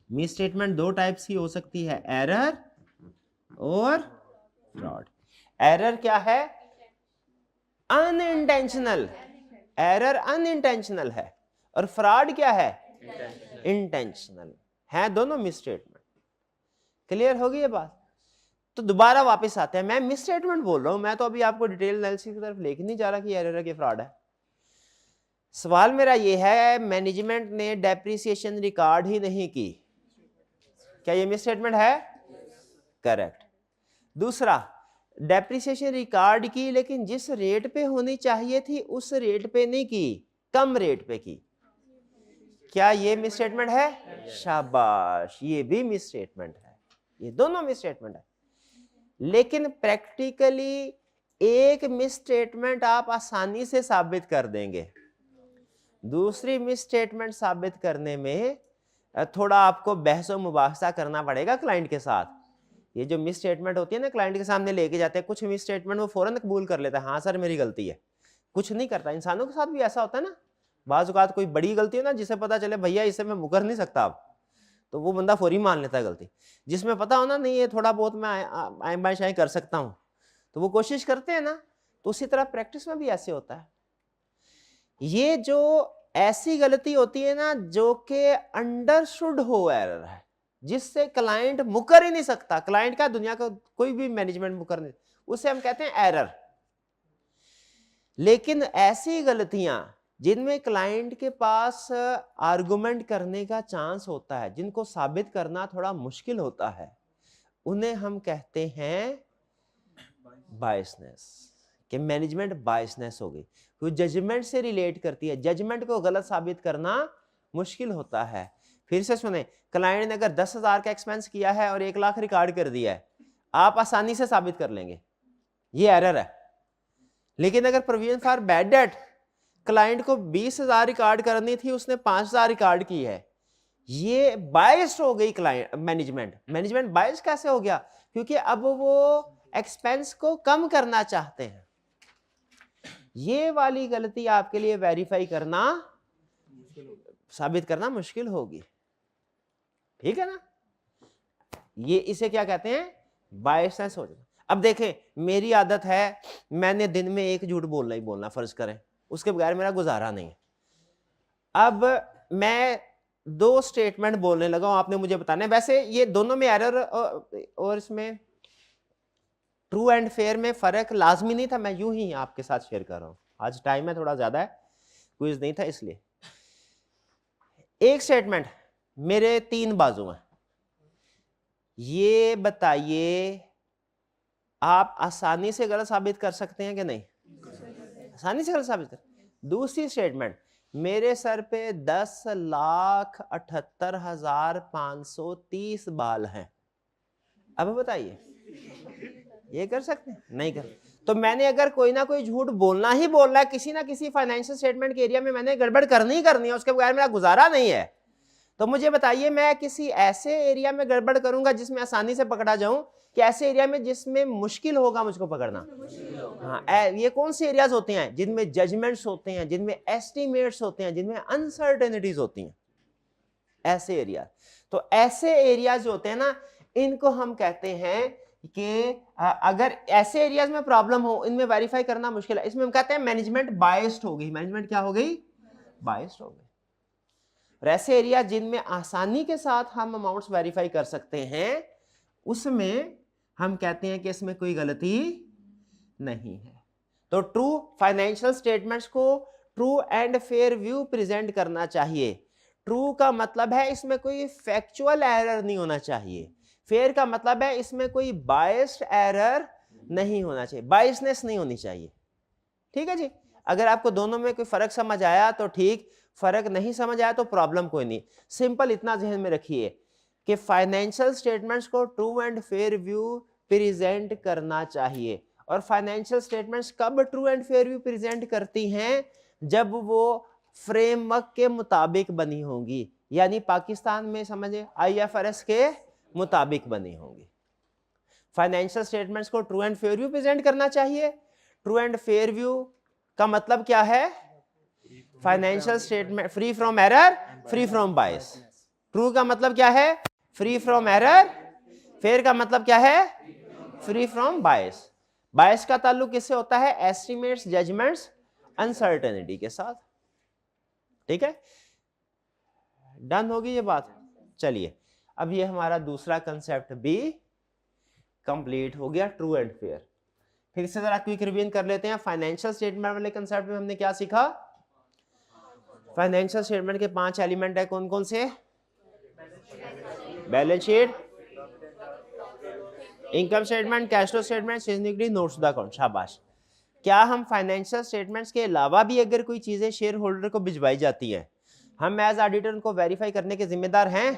मिस स्टेटमेंट दो टाइप्स की हो सकती है, एरर और फ्रॉड। एरर क्या है? अनइंटेंशनल, एरर अनइंटेंशनल है और फ्रॉड क्या है, इंटेंशनल है, दोनों मिसस्टेटमेंट। क्लियर होगी ये बात? तो दोबारा वापस आते हैं, मैं मिसस्टेटमेंट बोल रहा हूं, मैं तो अभी आपको डिटेल एनालिसिस की तरफ लेके नहीं जा रहा कि एरर है कि फ्रॉड है। सवाल मेरा ये है, मैनेजमेंट ने डेप्रिसिएशन रिकॉर्ड ही नहीं की, क्या ये मिसस्टेटमेंट है? करेक्ट। दूसरा, डेप्रिसिएशन रिकॉर्ड की लेकिन जिस रेट पे होनी चाहिए थी उस रेट पे नहीं की, कम रेट पे की, क्या ये मिसस्टेटमेंट है? शाबाश, ये भी मिसस्टेटमेंट है, ये दोनों मिसस्टेटमेंट है। लेकिन प्रैक्टिकली एक मिसस्टेटमेंट आप आसानी से साबित कर देंगे, दूसरी मिसस्टेटमेंट साबित करने में थोड़ा आपको बहस और मुबाहसा करना पड़ेगा क्लाइंट के साथ। ये जो मिस स्टेटमेंट होती है ना, क्लाइंट के सामने लेके जाते हैं, कुछ मिस स्टेटमेंट वो फौरन कबूल कर लेता है, हाँ सर मेरी गलती है, कुछ नहीं करता। इंसानों के साथ भी ऐसा होता है ना, बाज़ औक़ात कोई बड़ी गलती है ना जिसे पता चले भैया इससे मैं मुकर नहीं सकता अब, तो वो बंदा फौरी मान लेता है गलती। जिसमें पता हो ना नहीं ये थोड़ा बहुत मैं आए बाएं शाएं कर सकता हूँ, तो वो कोशिश करते हैं ना। तो उसी तरह प्रैक्टिस में भी ऐसे होता है। ये जो ऐसी गलती होती है ना जो कि अंडरस्टूड हो एरर है, जिससे क्लाइंट मुकर ही नहीं सकता, क्लाइंट का दुनिया का कोई भी मैनेजमेंट मुकर नहीं, उसे हम कहते हैं एरर। लेकिन ऐसी गलतियां जिनमें क्लाइंट के पास आर्गुमेंट करने का चांस होता है, जिनको साबित करना थोड़ा मुश्किल होता है, उन्हें हम कहते हैं बायसनेस, कि मैनेजमेंट बायसनेस हो गई, क्योंकि जजमेंट से रिलेट करती है, जजमेंट को गलत साबित करना मुश्किल होता है। फिर से सुने, क्लाइंट ने अगर 10,000 का एक्सपेंस किया है और 1 लाख रिकॉर्ड कर दिया है, आप आसानी से साबित कर लेंगे ये एरर है। लेकिन अगर provision for bad debt, client को 20,000 रिकॉर्ड करनी थी, उसने 5,000 रिकॉर्ड की है, ये बायस्ड हो गई क्लाइंट, मैनेजमेंट बायस कैसे हो गया? क्योंकि अब वो एक्सपेंस को कम करना चाहते हैं। ये वाली गलती आपके लिए वेरीफाई करना, साबित करना मुश्किल होगी, ठीक है ना? ये इसे क्या कहते हैं? बायसनेस हो जाना। अब देखें, मेरी आदत है मैंने दिन में एक झूठ बोलना ही बोलना, फर्ज करें, उसके बगैर मेरा गुजारा नहीं है। अब मैं 2 स्टेटमेंट बोलने लगा हूं, आपने मुझे बताना है। वैसे ये दोनों में एरर और इसमें ट्रू एंड फेयर में फर्क लाजमी नहीं था, मैं यूं ही आपके साथ शेयर कर रहा हूं। आज टाइम है थोड़ा ज्यादा है, क्विज नहीं था इसलिए। एक स्टेटमेंट, मेरे 3 बाजू हैं, ये बताइए आप आसानी से गलत साबित कर सकते हैं कि नहीं? आसानी से गलत साबित कर। दूसरी स्टेटमेंट, मेरे सर पे 10,78,530 बाल हैं, अब बताइए ये कर सकते हैं? नहीं कर। तो मैंने अगर कोई ना कोई झूठ बोलना ही बोलना है, किसी ना किसी फाइनेंशियल स्टेटमेंट के एरिया में मैंने गड़बड़ करनी ही करनी है, उसके बगैर मेरा गुजारा नहीं है, तो मुझे बताइए मैं किसी ऐसे एरिया में गड़बड़ करूंगा जिसमें आसानी से पकड़ा जाऊं, कि ऐसे एरिया में जिसमें मुश्किल होगा मुझको पकड़ना? हाँ, ये कौन से एरियाज होते हैं? जिनमें जजमेंट्स होते हैं, जिनमें एस्टिमेट्स होते हैं, जिनमें अनसर्टेनिटीज होती हैं, ऐसे एरिया। तो ऐसे एरियाज होते हैं ना, इनको हम कहते हैं कि अगर ऐसे एरियाज में प्रॉब्लम हो, इनमें वेरीफाई करना मुश्किल है, इसमें हम कहते हैं मैनेजमेंट बायस्ड हो गई। मैनेजमेंट क्या हो गई? बायस्ड हो गई। और ऐसे एरिया जिनमें आसानी के साथ हम अमाउंट्स वेरीफाई कर सकते हैं, उसमें हम कहते हैं कि इसमें कोई गलती नहीं है। तो ट्रू फाइनेंशियल स्टेटमेंट्स को true and fair view present करना चाहिए। ट्रू का मतलब है इसमें कोई फैक्चुअल एरर नहीं होना चाहिए, फेयर का मतलब है इसमें कोई बायस्ड एरर नहीं होना चाहिए, बायसनेस नहीं होनी चाहिए, ठीक है जी। अगर आपको दोनों में कोई फर्क समझ आया तो ठीक, फर्क नहीं समझ आया तो प्रॉब्लम कोई नहीं। सिंपल इतना ध्यान में रखिए कि फाइनेंशियल स्टेटमेंट्स को true and fair view present करना चाहिए। और फाइनेंशियल स्टेटमेंट्स कब true and fair view present करती हैं? जब वो फ्रेमवर्क के मुताबिक बनी होंगी, यानी पाकिस्तान में समझे IFRS के मुताबिक बनी होंगी। फाइनेंशियल स्टेटमेंट्स को true and fair view present करना चाहिए। ट्रू एंड फेयर व्यू का मतलब क्या है? Financial statement free from error, free from bias. True का मतलब क्या है? Free from error. फेयर का मतलब क्या है? फ्री फ्रॉम बायस। बायस का ताल्लुक किससे होता है? एस्टिमेट्स, जजमेंट्स, अनसर्टेनिटी के साथ। ठीक है, डन होगी ये बात। चलिए, अब ये हमारा दूसरा कंसेप्ट भी कंप्लीट हो गया, ट्रू एंड फेयर। फिर से जरा क्विक रिवीजन कर लेते हैं। फाइनेंशियल स्टेटमेंट वाले कंसेप्ट में हमने क्या सीखा? फाइनेंशियल स्टेटमेंट के 5 एलिमेंट है, कौन कौन से? Balance sheet, income statement, cash flow statement, seasoning notes the account. शाबाश। क्या हम फाइनेंशियल स्टेटमेंट्स के अलावा भी अगर कोई चीजें शेयर होल्डर को भिजवाई जाती हैं, हम एज ऑडिटर उनको वेरीफाई करने के जिम्मेदार हैं?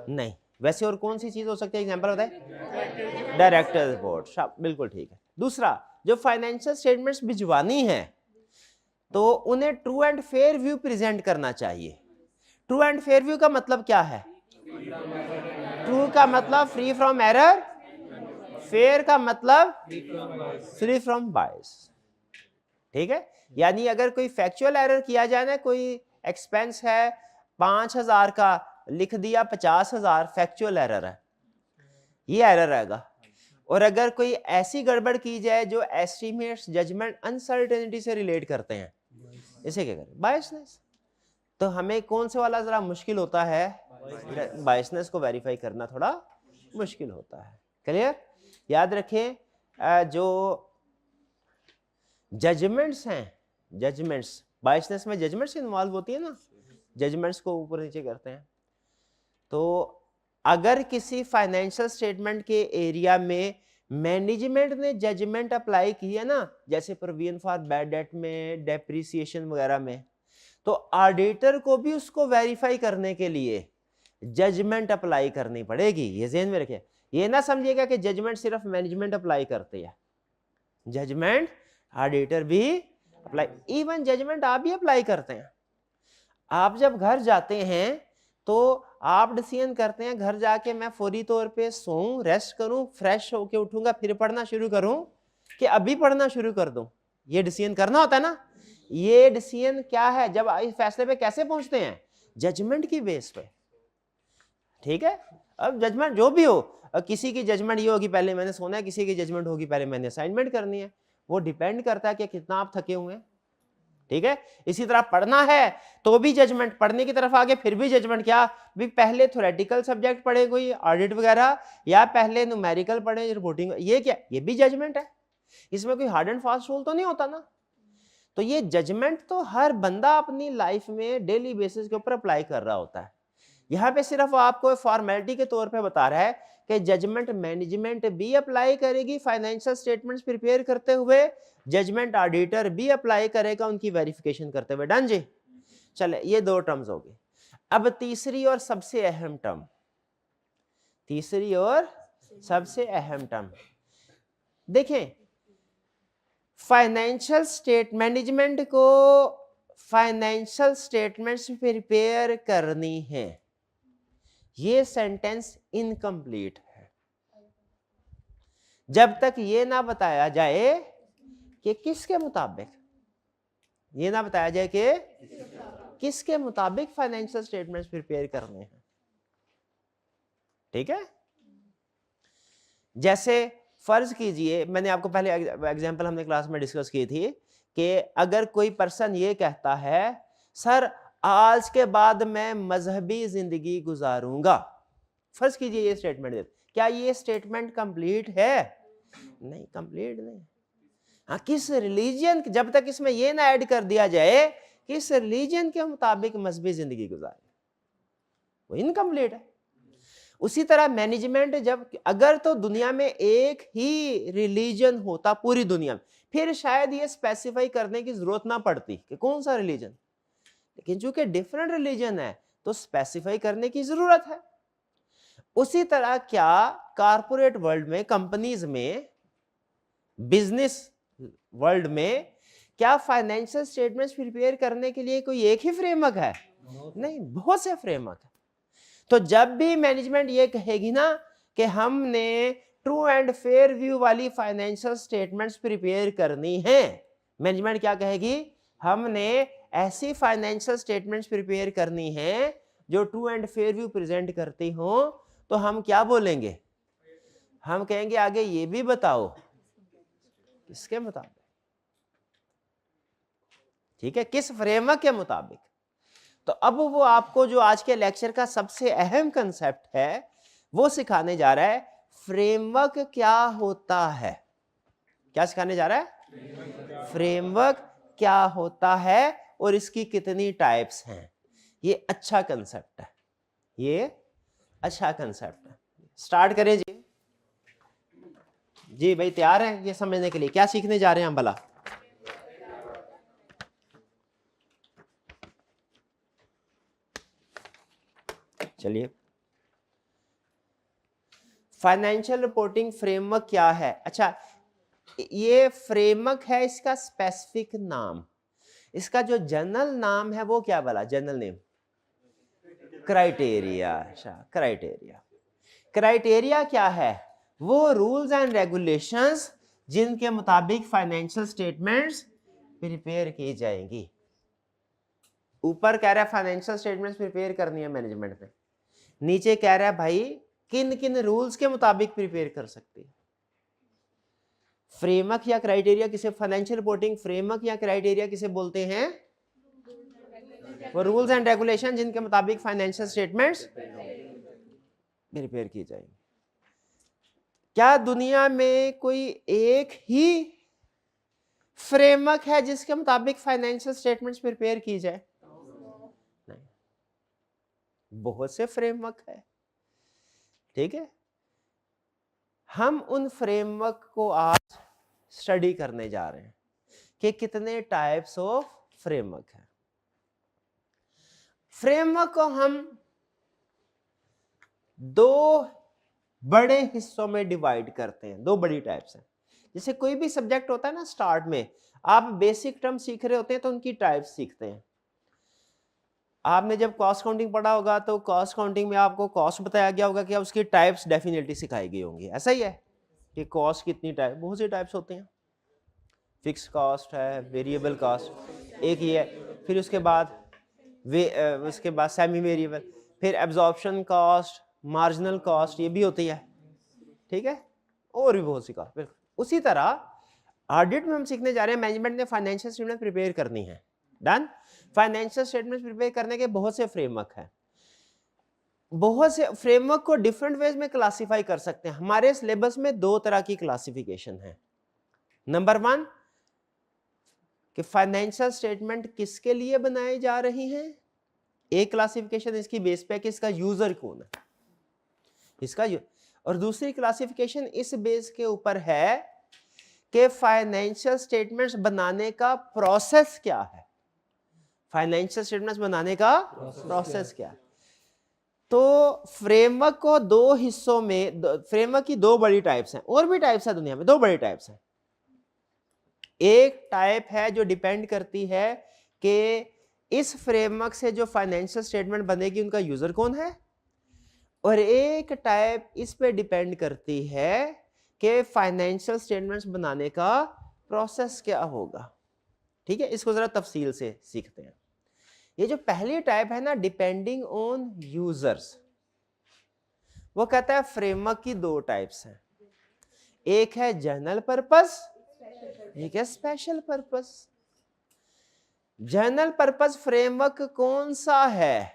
नहीं। वैसे और कौन सी चीज हो सकती है? एग्जांपल बताए। Director report. बिल्कुल ठीक है। दूसरा, जो फाइनेंशियल स्टेटमेंट्स भिजवानी है तो उन्हें true and fair view present करना चाहिए। ट्रू एंड फेयर व्यू का मतलब क्या है? ट्रू का मतलब फ्री फ्रॉम एरर, फेयर का मतलब फ्री फ्रॉम बायस। ठीक है, यानी अगर कोई फैक्चुअल एरर किया जाए ना, कोई एक्सपेंस है 5,000 का, लिख दिया 50,000, फैक्चुअल एरर है, ये एरर आएगा। और अगर कोई ऐसी गड़बड़ की जाए जो एस्टिमेट्स, जजमेंट, अनसर्टेनिटी से रिलेट करते हैं, इसे क्या करें? बायसनेस। तो हमें कौन से वाला जरा मुश्किल होता है? बायसनेस को वेरीफाई करना थोड़ा मुश्किल होता है। क्लियर? याद रखें, जो जजमेंट्स हैं, जजमेंट्स, बायसनेस में जजमेंट्स इन्वॉल्व होती है ना, जजमेंट्स को ऊपर नीचे करते हैं। तो अगर किसी फाइनेंशियल स्टेटमेंट के एरिया में मैनेजमेंट ने जजमेंट अप्लाई की है ना, जैसे प्रोविजन फॉर बैड डेट में, डेप्रिसिएशन वगैरह में, तो ऑडिटर को भी उसको वेरीफाई करने के लिए जजमेंट अप्लाई करनी पड़ेगी। ये ध्यान में रखिए। ये ना समझिएगा कि जजमेंट सिर्फ मैनेजमेंट अप्लाई करते हैं, जजमेंट ऑडिटर भी अप्लाई, इवन जजमेंट आप भी अप्लाई करते हैं। आप जब घर जाते हैं तो आप डिसीजन करते हैं घर जाके मैं फौरी तौर पे सोऊं, रेस्ट करूं, फ्रेश होके उठूंगा, फिर पढ़ना शुरू करूं, कि अभी पढ़ना शुरू कर दूं। ये डिसीजन करना होता है ना। ये डिसीजन क्या है? जब इस फैसले पे कैसे पहुंचते हैं? जजमेंट की बेस पे। ठीक है, अब जजमेंट जो भी हो, किसी की जजमेंट ये होगी पहले मैंने सोना है, किसी की जजमेंट होगी पहले मैंने असाइनमेंट करनी है। वो डिपेंड करता है कि कितना आप थके हुए हैं। ठीक है, इसी तरह पढ़ना है तो भी जजमेंट, पढ़ने की तरफ आगे फिर भी जजमेंट। क्या भी पहले थ्योरेटिकल सब्जेक्ट पढ़े कोई ऑडिट वगैरह, या पहले न्यूमेरिकल पढ़े रिपोर्टिंग, ये क्या? ये भी जजमेंट है। इसमें कोई हार्ड एंड फास्ट रूल तो नहीं होता ना। तो ये जजमेंट तो हर बंदा अपनी लाइफ में डेली बेसिस के ऊपर अप्लाई कर रहा होता है। यहाँ पे सिर्फ आपको फॉर्मेलिटी के तौर पे बता रहा है कि जजमेंट मैनेजमेंट भी अप्लाई करेगी फाइनेंशियल स्टेटमेंट्स प्रिपेयर करते हुए, जजमेंट ऑडिटर भी अप्लाई करेगा उनकी वेरिफिकेशन करते हुए। डन जी? चले, ये 2 टर्म्स हो गए। अब तीसरी और सबसे अहम टर्म, तीसरी और सबसे अहम टर्म देखें। फाइनेंशियल स्टेट मैनेजमेंट को फाइनेंशियल स्टेटमेंट्स प्रिपेयर करनी है, ये सेंटेंस इनकम्प्लीट है जब तक ये ना बताया जाए कि किसके मुताबिक, ये ना बताया जाए कि किसके मुताबिक फाइनेंशियल स्टेटमेंट्स प्रिपेयर करने हैं। ठीक है, जैसे फर्ज कीजिए, मैंने आपको पहले एग्जांपल हमने क्लास में डिस्कस की थी कि अगर कोई पर्सन ये कहता है सर आज के बाद मैं मजहबी जिंदगी गुजारूंगा, फर्ज कीजिए ये स्टेटमेंट दे, क्या ये स्टेटमेंट कंप्लीट है? नहीं, कंप्लीट नहीं। हाँ, किस रिलीजन, जब तक इसमें ये ना ऐड कर दिया जाए किस रिलीजन के मुताबिक मजहबी जिंदगी गुजारे, वो इनकम्प्लीट है। उसी तरह मैनेजमेंट, जब अगर तो दुनिया में एक ही रिलीजन होता पूरी दुनिया में, फिर शायद ये स्पेसिफाई करने की जरूरत ना पड़ती कि कौन सा रिलीजन, लेकिन चूंकि डिफरेंट रिलीजन है तो स्पेसिफाई करने की जरूरत है। उसी तरह क्या कॉर्पोरेट वर्ल्ड में, कंपनीज में, बिजनेस वर्ल्ड में क्या फाइनेंशियल स्टेटमेंट्स प्रिपेयर करने के लिए कोई एक ही फ्रेमवर्क है? नहीं, बहुत से फ्रेमवर्क है। तो जब भी मैनेजमेंट ये कहेगी ना कि हमने ट्रू एंड फेयर व्यू वाली फाइनेंशियल स्टेटमेंट्स प्रिपेयर करनी है, मैनेजमेंट क्या कहेगी? हमने ऐसी फाइनेंशियल स्टेटमेंट्स प्रिपेयर करनी है जो true and fair view present करती हो। तो हम क्या बोलेंगे? हम कहेंगे आगे ये भी बताओ किसके मुताबिक? ठीक है, किस फ्रेमवर्क के मुताबिक? तो अब वो आपको जो आज के लेक्चर का सबसे अहम कंसेप्ट है वो सिखाने जा रहा है, फ्रेमवर्क क्या होता है। क्या सिखाने जा रहा है? फ्रेमवर्क क्या होता है और इसकी कितनी टाइप्स हैं। ये अच्छा कंसेप्ट है, ये अच्छा कंसेप्ट है। स्टार्ट करें जी। जी भाई तैयार हैं ये समझने के लिए क्या सीखने जा रहे हैं हम भला? चलिए, फाइनेंशियल रिपोर्टिंग फ्रेमवर्क क्या है? अच्छा, ये फ्रेमवर्क है, इसका स्पेसिफिक नाम, इसका जो जनरल नाम है वो क्या बोला? General name criteria. अच्छा, क्राइटेरिया। क्राइटेरिया क्या है? वो रूल्स एंड रेगुलेशंस जिनके मुताबिक फाइनेंशियल स्टेटमेंट्स प्रिपेयर की जाएंगी। ऊपर कह रहा है फाइनेंशियल स्टेटमेंट्स प्रिपेयर करनी है मैनेजमेंट ने, नीचे कह रहा है भाई किन किन रूल्स के मुताबिक प्रिपेयर कर सकती है। फ्रेमवर्क या क्राइटेरिया किसे, फाइनेंशियल रिपोर्टिंग फ्रेमवर्क या क्राइटेरिया किसे बोलते हैं? वो रूल्स एंड रेगुलेशन जिनके मुताबिक फाइनेंशियल स्टेटमेंट्स प्रिपेयर की जाएंगी। क्या दुनिया में कोई एक ही फ्रेमवर्क है जिसके मुताबिक फाइनेंशियल स्टेटमेंट्स प्रिपेयर की जाए? नहीं, बहुत से फ्रेमवर्क है। ठीक है, हम उन फ्रेमवर्क को आज स्टडी करने जा रहे हैं कि कितने टाइप्स ऑफ फ्रेमवर्क है। फ्रेमवर्क को हम दो बड़े हिस्सों में डिवाइड करते हैं, दो बड़ी टाइप्स हैं। जैसे कोई भी सब्जेक्ट होता है ना, स्टार्ट में आप बेसिक टर्म सीख रहे होते हैं तो उनकी टाइप्स सीखते हैं। आपने जब कॉस्ट काउंटिंग पढ़ा होगा तो कॉस्ट काउंटिंग में आपको कॉस्ट बताया गया होगा कि उसकी टाइप्स डेफिनेटली सिखाई गई होंगी। ऐसा ही है कि कॉस्ट कितनी टाइप, बहुत सी टाइप्स होते हैं। फिक्स कॉस्ट है, वेरिएबल कॉस्ट एक ही है, फिर उसके बाद सेमी वेरिएबल, फिर एब्जॉर्प्शन कॉस्ट, मार्जिनल कॉस्ट, ये भी होती है। ठीक है, और भी बहुत सी कॉस्ट। बिल्कुल उसी तरह ऑडिट में हम सीखने जा रहे हैं, मैनेजमेंट ने फाइनेंशियल स्टेटमेंट प्रिपेयर करनी है। डन। फाइनेंशियल स्टेटमेंट प्रिपेयर करने के बहुत से फ्रेमवर्क हैं। बहुत से फ्रेमवर्क को डिफरेंट वेज में क्लासिफाई कर सकते हैं। हमारे सिलेबस में दो तरह की क्लासिफिकेशन है। नंबर 1 कि फाइनेंशियल स्टेटमेंट किसके लिए बनाए जा रही हैं। एक क्लासिफिकेशन इसकी बेस पे कि इसका यूजर कौन है, इसका और दूसरी क्लासिफिकेशन इस बेस के ऊपर है कि फाइनेंशियल स्टेटमेंट्स बनाने का प्रोसेस क्या है। फाइनेंशियल स्टेटमेंट्स बनाने का प्रोसेस क्या है। तो फ्रेमवर्क को दो हिस्सों में, फ्रेमवर्क की दो बड़ी टाइप्स हैं, और भी टाइप्स है दुनिया में, दो बड़ी टाइप्स हैं। एक टाइप है जो डिपेंड करती है कि इस फ्रेमवर्क से जो फाइनेंशियल स्टेटमेंट बनेगी उनका यूजर कौन है, और एक टाइप इस पे डिपेंड करती है कि फाइनेंशियल स्टेटमेंट्स बनाने का प्रोसेस क्या होगा। ठीक है, इसको जरा तफसील से सीखते हैं। ये जो पहली टाइप है ना, डिपेंडिंग ऑन यूजर्स, वो कहता है फ्रेमवर्क की दो टाइप्स हैं। एक है जनरल पर्पस, एक है special purpose. General purpose framework कौन सा है?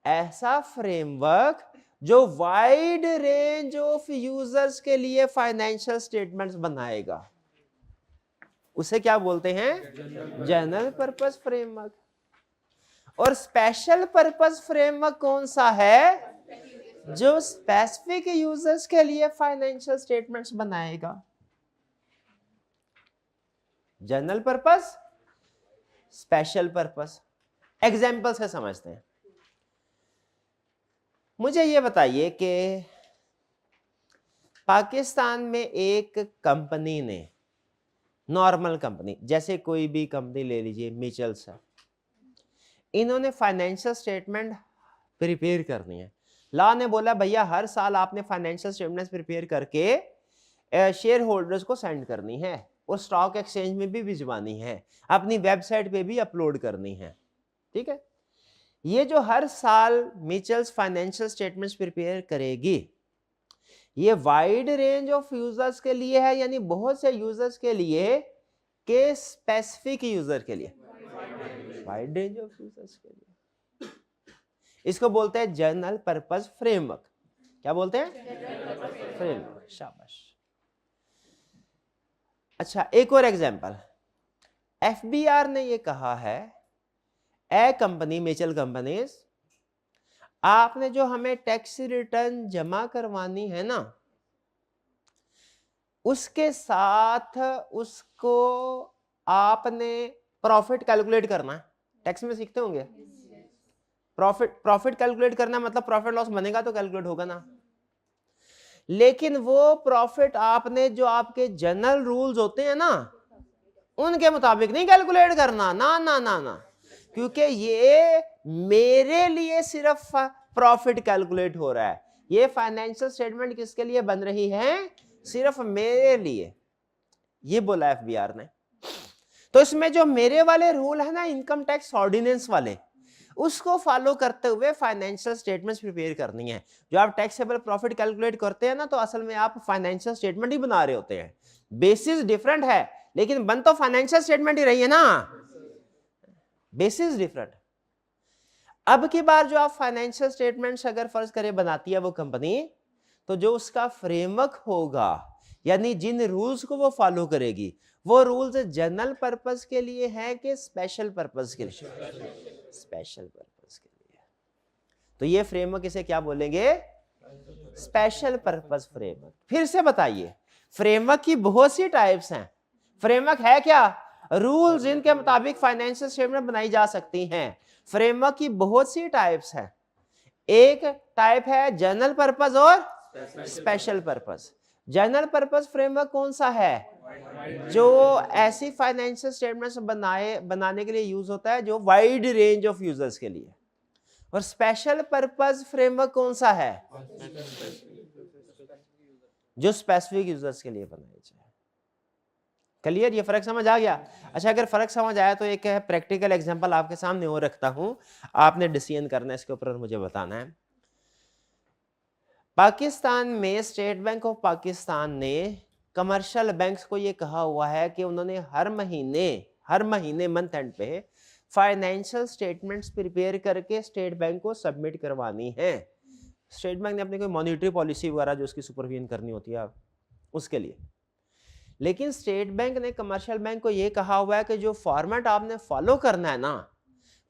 ऐसा फ्रेमवर्क जो वाइड रेंज ऑफ यूजर्स के लिए फाइनेंशियल स्टेटमेंट्स बनाएगा, उसे क्या बोलते हैं? General purpose framework. और स्पेशल पर्पस फ्रेमवर्क कौन सा है? जो स्पेसिफिक यूजर्स के लिए फाइनेंशियल स्टेटमेंट्स बनाएगा। General purpose, special purpose. Example से समझते हैं। मुझे ये बताइए कि पाकिस्तान में एक कंपनी ने, नॉर्मल कंपनी जैसे कोई भी कंपनी ले लीजिए, मिचेल्स है, इन्होंने फाइनेंशियल स्टेटमेंट प्रिपेयर करनी है। लॉ ने बोला भैया हर साल आपने फाइनेंशियल स्टेटमेंट्स प्रिपेयर करके शेयर होल्डर्स को सेंड करनी है, और स्टॉक एक्सचेंज में भी भिजवानी है, अपनी वेबसाइट पे भी अपलोड करनी है। ठीक है, ये जो हर साल मिचेल्स फाइनेंशियल स्टेटमेंट्स प्रिपेयर करेगी, ये वाइड रेंज ऑफ यूजर्स के लिए है, यानी बहुत से यूजर्स के लिए, के स्पेसिफिक यूजर के लिए? वाइड रेंज ऑफ यूजर्स के लिए। इसको बोलते हैं जनरल पर्पस फ्रेमवर्क। क्या बोलते हैं? फ्रेमवर्क। शाबाश। अच्छा, एक और एग्जांपल। एफबीआर ने ये कहा है, ए कंपनी, म्यूचुअल कंपनीज, आपने जो हमें टैक्स रिटर्न जमा करवानी है ना, उसके साथ उसको आपने प्रॉफिट कैलकुलेट करना है। टैक्स में सीखते होंगे, प्रॉफिट कैलकुलेट करना, मतलब प्रॉफिट लॉस बनेगा तो कैलकुलेट होगा ना। लेकिन वो प्रॉफिट आपने जो आपके जनरल रूल्स होते हैं ना, उनके मुताबिक नहीं कैलकुलेट करना, ना ना ना ना, क्योंकि ये मेरे लिए सिर्फ प्रॉफिट कैलकुलेट हो रहा है। ये फाइनेंशियल स्टेटमेंट किसके लिए बन रही है? सिर्फ मेरे लिए। ये बोला एफबीआर ने। तो इसमें जो मेरे वाले रूल है ना, इनकम टैक्स ऑर्डिनेंस वाले, उसको फॉलो करते हुए फाइनेंशियल स्टेटमेंट्स प्रिपेयर करनी है। जो आप टैक्सेबल प्रॉफिट कैलकुलेट करते हैं ना, तो असल में आप फाइनेंशियल स्टेटमेंट ही बना रहे होते हैं। बेसिस डिफरेंट है, लेकिन बन तो फाइनेंशियल स्टेटमेंट ही रही है ना, बेसिस डिफरेंट। अब की बार जो आप फाइनेंशियल स्टेटमेंट्स अगर फर्ज करें बनाती है वो कंपनी, तो जो उसका फ्रेमवर्क होगा, यानी जिन रूल्स को वो फॉलो करेगी, वो रूल्स जनरल पर्पस के लिए है कि स्पेशल पर्पस के लिए? स्पेशल पर्पस के लिए। तो ये फ्रेमवर्क इसे क्या बोलेंगे? Special purpose framework. फिर से बताइए, फ्रेमवर्क की बहुत सी टाइप्स हैं। फ्रेमवर्क है क्या? रूल्स जिनके मुताबिक फाइनेंशियल स्टेटमेंट बनाई जा सकती हैं। फ्रेमवर्क की बहुत सी टाइप्स हैं। एक टाइप है जनरल पर्पस और special purpose. General purpose framework कौन सा है? जो ऐसी फाइनेंशियल स्टेटमेंट्स बनाने के लिए यूज होता है जो वाइड रेंज ऑफ यूजर्स के लिए। और स्पेशल पर्पस फ्रेमवर्क कौन सा है? जो स्पेसिफिक यूजर्स के लिए बनाए जाए। क्लियर? ये फर्क समझ आ गया? अच्छा, अगर फर्क समझ आया तो एक प्रैक्टिकल एग्जांपल आपके सामने और रखता हूं, आपने डिसीजन करना है इसके ऊपर और मुझे बताना है। पाकिस्तान में स्टेट बैंक ऑफ पाकिस्तान ने कमर्शियल बैंक्स को ये कहा हुआ है कि उन्होंने हर महीने मंथ एंड पे फाइनेंशियल स्टेटमेंट्स प्रिपेयर करके स्टेट बैंक को सबमिट करवानी है। स्टेट बैंक ने अपनी कोई मॉनिटरी पॉलिसी वगैरह जो उसकी सुपरविजन करनी होती है उसके लिए। लेकिन स्टेट बैंक ने कमर्शियल बैंक को ये कहा हुआ है कि जो फॉर्मेट आपने फॉलो करना है ना,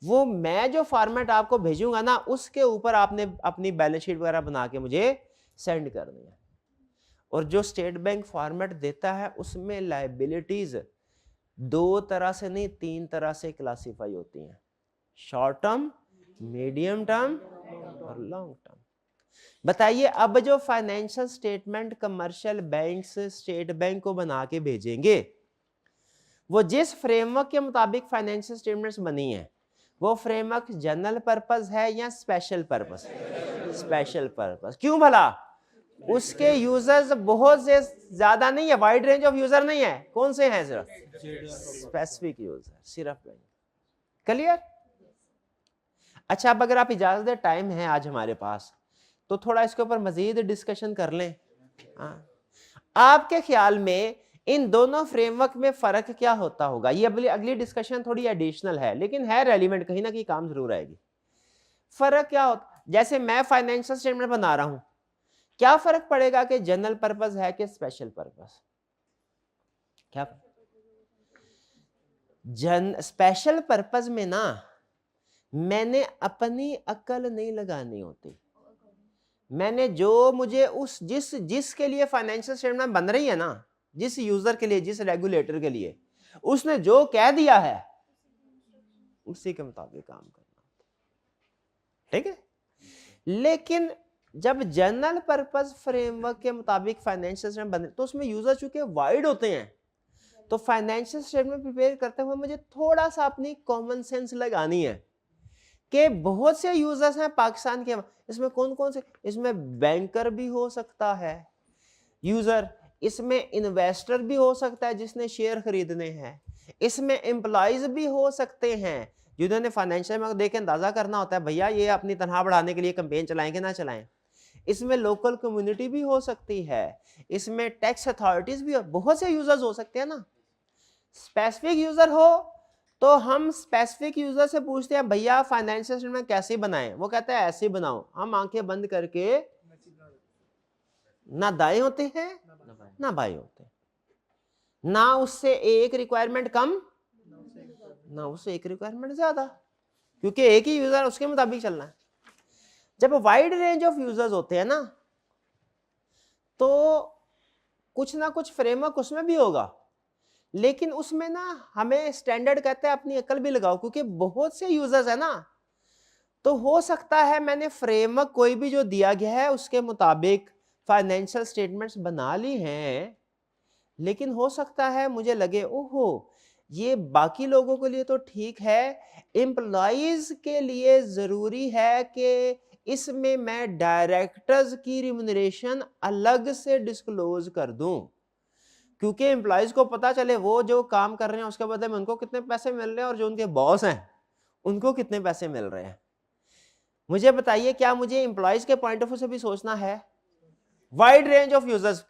वो मैं जो फॉर्मेट आपको भेजूंगा ना, उसके ऊपर आपने अपनी बैलेंस शीट वगैरह बना के मुझे सेंड करनी है। और जो स्टेट बैंक फॉर्मेट देता है उसमें लायबिलिटीज 2 तरह से नहीं 3 तरह से क्लासिफाई होती हैं, शॉर्ट टर्म, मीडियम टर्म और लॉन्ग टर्म। बताइए, अब जो फाइनेंशियल स्टेटमेंट कमर्शियल बैंक से स्टेट बैंक को बना के भेजेंगे, वो जिस फ्रेमवर्क के मुताबिक फाइनेंशियल स्टेटमेंट्स बनी है, वो फ्रेमवर्क जनरल पर्पस है या स्पेशल पर्पस? Special purpose. क्यों भला? उसके यूजर्स बहुत से ज्यादा नहीं है, वाइड रेंज ऑफ यूजर नहीं है। कौन से हैं? सिर्फ स्पेसिफिक यूजर, सिर्फ बैंक। क्लियर? अच्छा, अब अगर आप इजाजत दे, टाइम है आज हमारे पास, तो थोड़ा इसके ऊपर मजीद डिस्कशन कर लें। आपके ख्याल में इन दोनों फ्रेमवर्क में फर्क क्या होता होगा? ये अगली डिस्कशन थोड़ी एडिशनल है, लेकिन है रेलिवेंट, कहीं ना कहीं काम जरूर आएगी। फर्क क्या होता? जैसे मैं फाइनेंशियल स्टेटमेंट बना रहा हूं, क्या फर्क पड़ेगा कि जनरल पर्पस है कि स्पेशल पर्पस? क्या स्पेशल पर्पस में ना मैंने अपनी अकल नहीं लगानी होती। मैंने जो मुझे जिसके लिए फाइनेंशियल स्टेटमेंट बन रही है ना, जिस यूजर के लिए, जिस रेगुलेटर के लिए, उसने जो कह दिया है उसी के मुताबिक काम करना, ठीक है? लेकिन जब जनरल पर्पस फ्रेमवर्क के मुताबिक फाइनेंशियल स्टेटमेंट बने, तो उसमें यूजर चूंकि वाइड होते हैं, तो फाइनेंशियल स्टेटमेंट प्रिपेयर करते हुए मुझे थोड़ा सा अपनी कॉमन सेंस लगानी है कि बहुत से यूजर्स हैं पाकिस्तान के। इसमें कौन कौन से? इसमें बैंकर भी हो सकता है यूजर, इसमें इन्वेस्टर भी हो सकता है जिसने शेयर खरीदने हैं, इसमें एम्प्लॉइज भी हो सकते हैं जिन्होंने फाइनेंशियल में देख के अंदाजा करना होता है भैया ये अपनी तनख्वाह बढ़ाने के लिए कैंपेन चलाएं कि ना चलाएं। इसमें लोकल कम्युनिटी भी हो सकती है, इसमें टैक्स अथॉरिटीज भी, बहुत से यूजर्स हो सकते हैं ना। स्पेसिफिक यूजर हो तो हम स्पेसिफिक यूजर से पूछते हैं भैया फाइनेंशियल स्टेटमेंट कैसे बनाएं, वो कहता है ऐसे ही बनाओ। हम आंखें बंद करके ना दाएं होते हैं ना बाएं होते हैं, ना उससे एक रिक्वायरमेंट कम ना उससे एक रिक्वायरमेंट ज्यादा, क्योंकि एक ही यूजर उसके मुताबिक चलना है। जब वाइड रेंज ऑफ यूजर्स होते हैं ना तो कुछ ना कुछ फ्रेमवर्क उसमें भी होगा, लेकिन उसमें ना हमें स्टैंडर्ड कहते हैं अपनी अकल भी लगाओ, क्योंकि बहुत से यूजर्स है ना। तो हो सकता है मैंने फ्रेमवर्क कोई भी जो दिया गया है उसके मुताबिक फाइनेंशियल स्टेटमेंट्स बना ली हैं, लेकिन हो सकता है मुझे लगे ओहो ये बाकी लोगों के लिए तो ठीक है, एम्प्लॉइज के लिए जरूरी है कि इसमें मैं डायरेक्टर्स की रिम्यूनरेशन अलग से डिस्क्लोज कर दूं, क्योंकि एम्प्लॉइज को पता चले वो जो काम कर रहे हैं उसके बदले में उनको कितने पैसे मिल रहे हैं और जो उनके बॉस हैं उनको कितने पैसे मिल रहे हैं। मुझे बताइए क्या मुझे एम्प्लॉइज के पॉइंट ऑफ व्यू से भी सोचना है? वाइड रेंज ऑफ यूजर्स,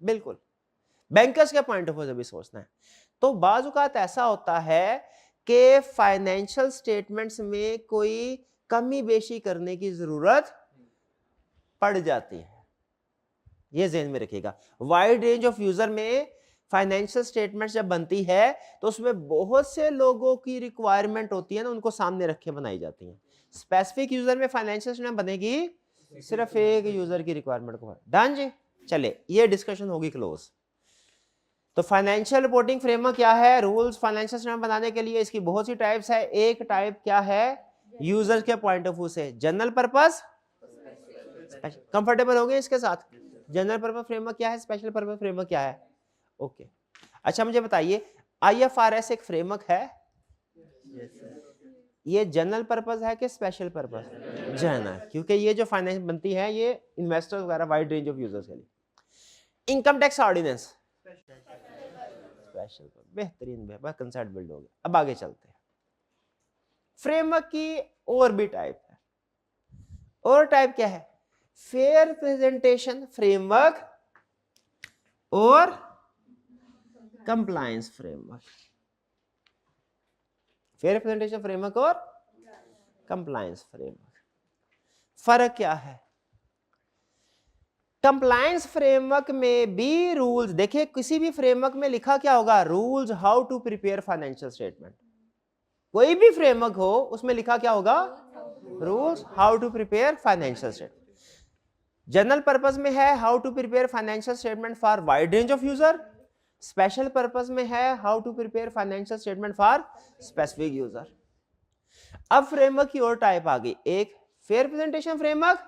बिल्कुल बैंकर्स के पॉइंट ऑफ व्यू से भी सोचना है। तो बाज़ औक़ात ऐसा होता है कि फाइनेंशियल स्टेटमेंट्स में कोई कमी बेशी करने की जरूरत पड़ जाती है, ये ज़हन में रखिएगा। वाइड रेंज ऑफ यूजर में फाइनेंशियल स्टेटमेंट्स जब बनती है तो उसमें बहुत से लोगों की रिक्वायरमेंट होती है ना, उनको सामने रख के बनाई जाती है। स्पेसिफिक यूजर में फाइनेंशियल स्टेटमेंट बनेगी सिर्फ एक यूजर की रिक्वायरमेंट को। डन जी, चले ये डिस्कशन होगी क्लोज। तो फाइनेंशियल रिपोर्टिंग फ्रेमवर्क क्या है? रूल्स फाइनेंशियल स्टेटमेंट बनाने के लिए इसकी बहुत सी टाइप्स है। एक टाइप क्या है यूजर्स के पॉइंट ऑफ व्यू से? जनरल पर्पस, कंफर्टेबल हो गए इसके साथ? जनरल पर्पस फ्रेमवर्क क्या है, स्पेशल पर्पस फ्रेमवर्क क्या है? ओके अच्छा मुझे बताइए IFRS एक फ्रेमवर्क है? ये जनरल पर्पस है कि स्पेशल पर्पस? जनरल, क्योंकि ये जो फाइनेंस बनती है ये इन्वेस्टर्स वगैरह वाइड रेंज ऑफ यूजर्स के लिए। इनकम टैक्स ऑर्डिनेंस स्पेशल, बेहतरीन कंसेप्ट बिल्ड हो गया। अब आगे चलते हैं। फ्रेमवर्क की और भी टाइप है, और टाइप क्या है? फेयर प्रेजेंटेशन फ्रेमवर्क और compliance framework. Fair presentation framework और कंप्लायंस फ्रेमवर्क, फर्क क्या है? कंप्लायंस फ्रेमवर्क में भी रूल्स, देखिए किसी भी फ्रेमवर्क में लिखा क्या होगा? Rules how to prepare financial statement. कोई भी फ्रेमवर्क हो उसमें लिखा क्या होगा? Rules how to prepare financial statement. General purpose में है how to prepare financial statement for wide range of user. Special purpose में है how to prepare financial statement for specific user. अब फ्रेमवर्क की और टाइप आ गई, एक fair presentation framework,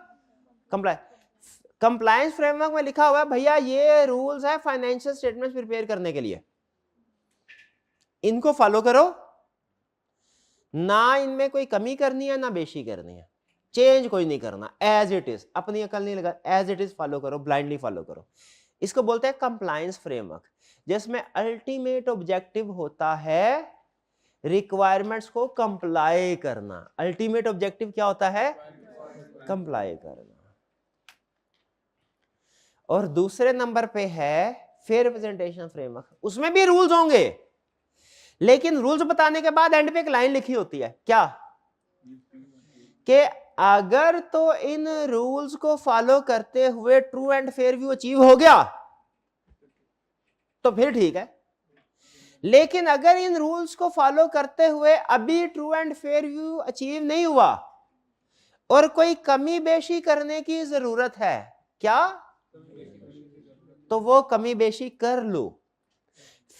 compliance framework में लिखा हुआ है भैया ये रूल्स है फाइनेंशियल स्टेटमेंट्स प्रिपेयर करने के लिए, इनको फॉलो करो, ना इनमें कोई कमी करनी है ना बेशी करनी है, चेंज कोई नहीं करना, एज इट इज, अपनी अकल नहीं लगा, एज इट इज फॉलो करो, ब्लाइंडली फॉलो करो। इसको बोलते हैं कंप्लायंस फ्रेमवर्क, जिसमें अल्टीमेट ऑब्जेक्टिव होता है रिक्वायरमेंट्स को कंप्लाई करना। अल्टीमेट ऑब्जेक्टिव क्या होता है? कंप्लाई करना। और दूसरे नंबर पे है फेयर रिप्रेजेंटेशन फ्रेमवर्क, उसमें भी रूल्स होंगे, लेकिन रूल्स बताने के बाद एंड पे एक लाइन लिखी होती है क्या कि अगर तो इन रूल्स को फॉलो करते हुए true and fair view achieve हो गया तो फिर ठीक है, लेकिन अगर इन रूल्स को फॉलो करते हुए अभी true and fair view achieve नहीं हुआ और कोई कमी बेशी करने की जरूरत है क्या, तो वो कमी बेशी कर लो।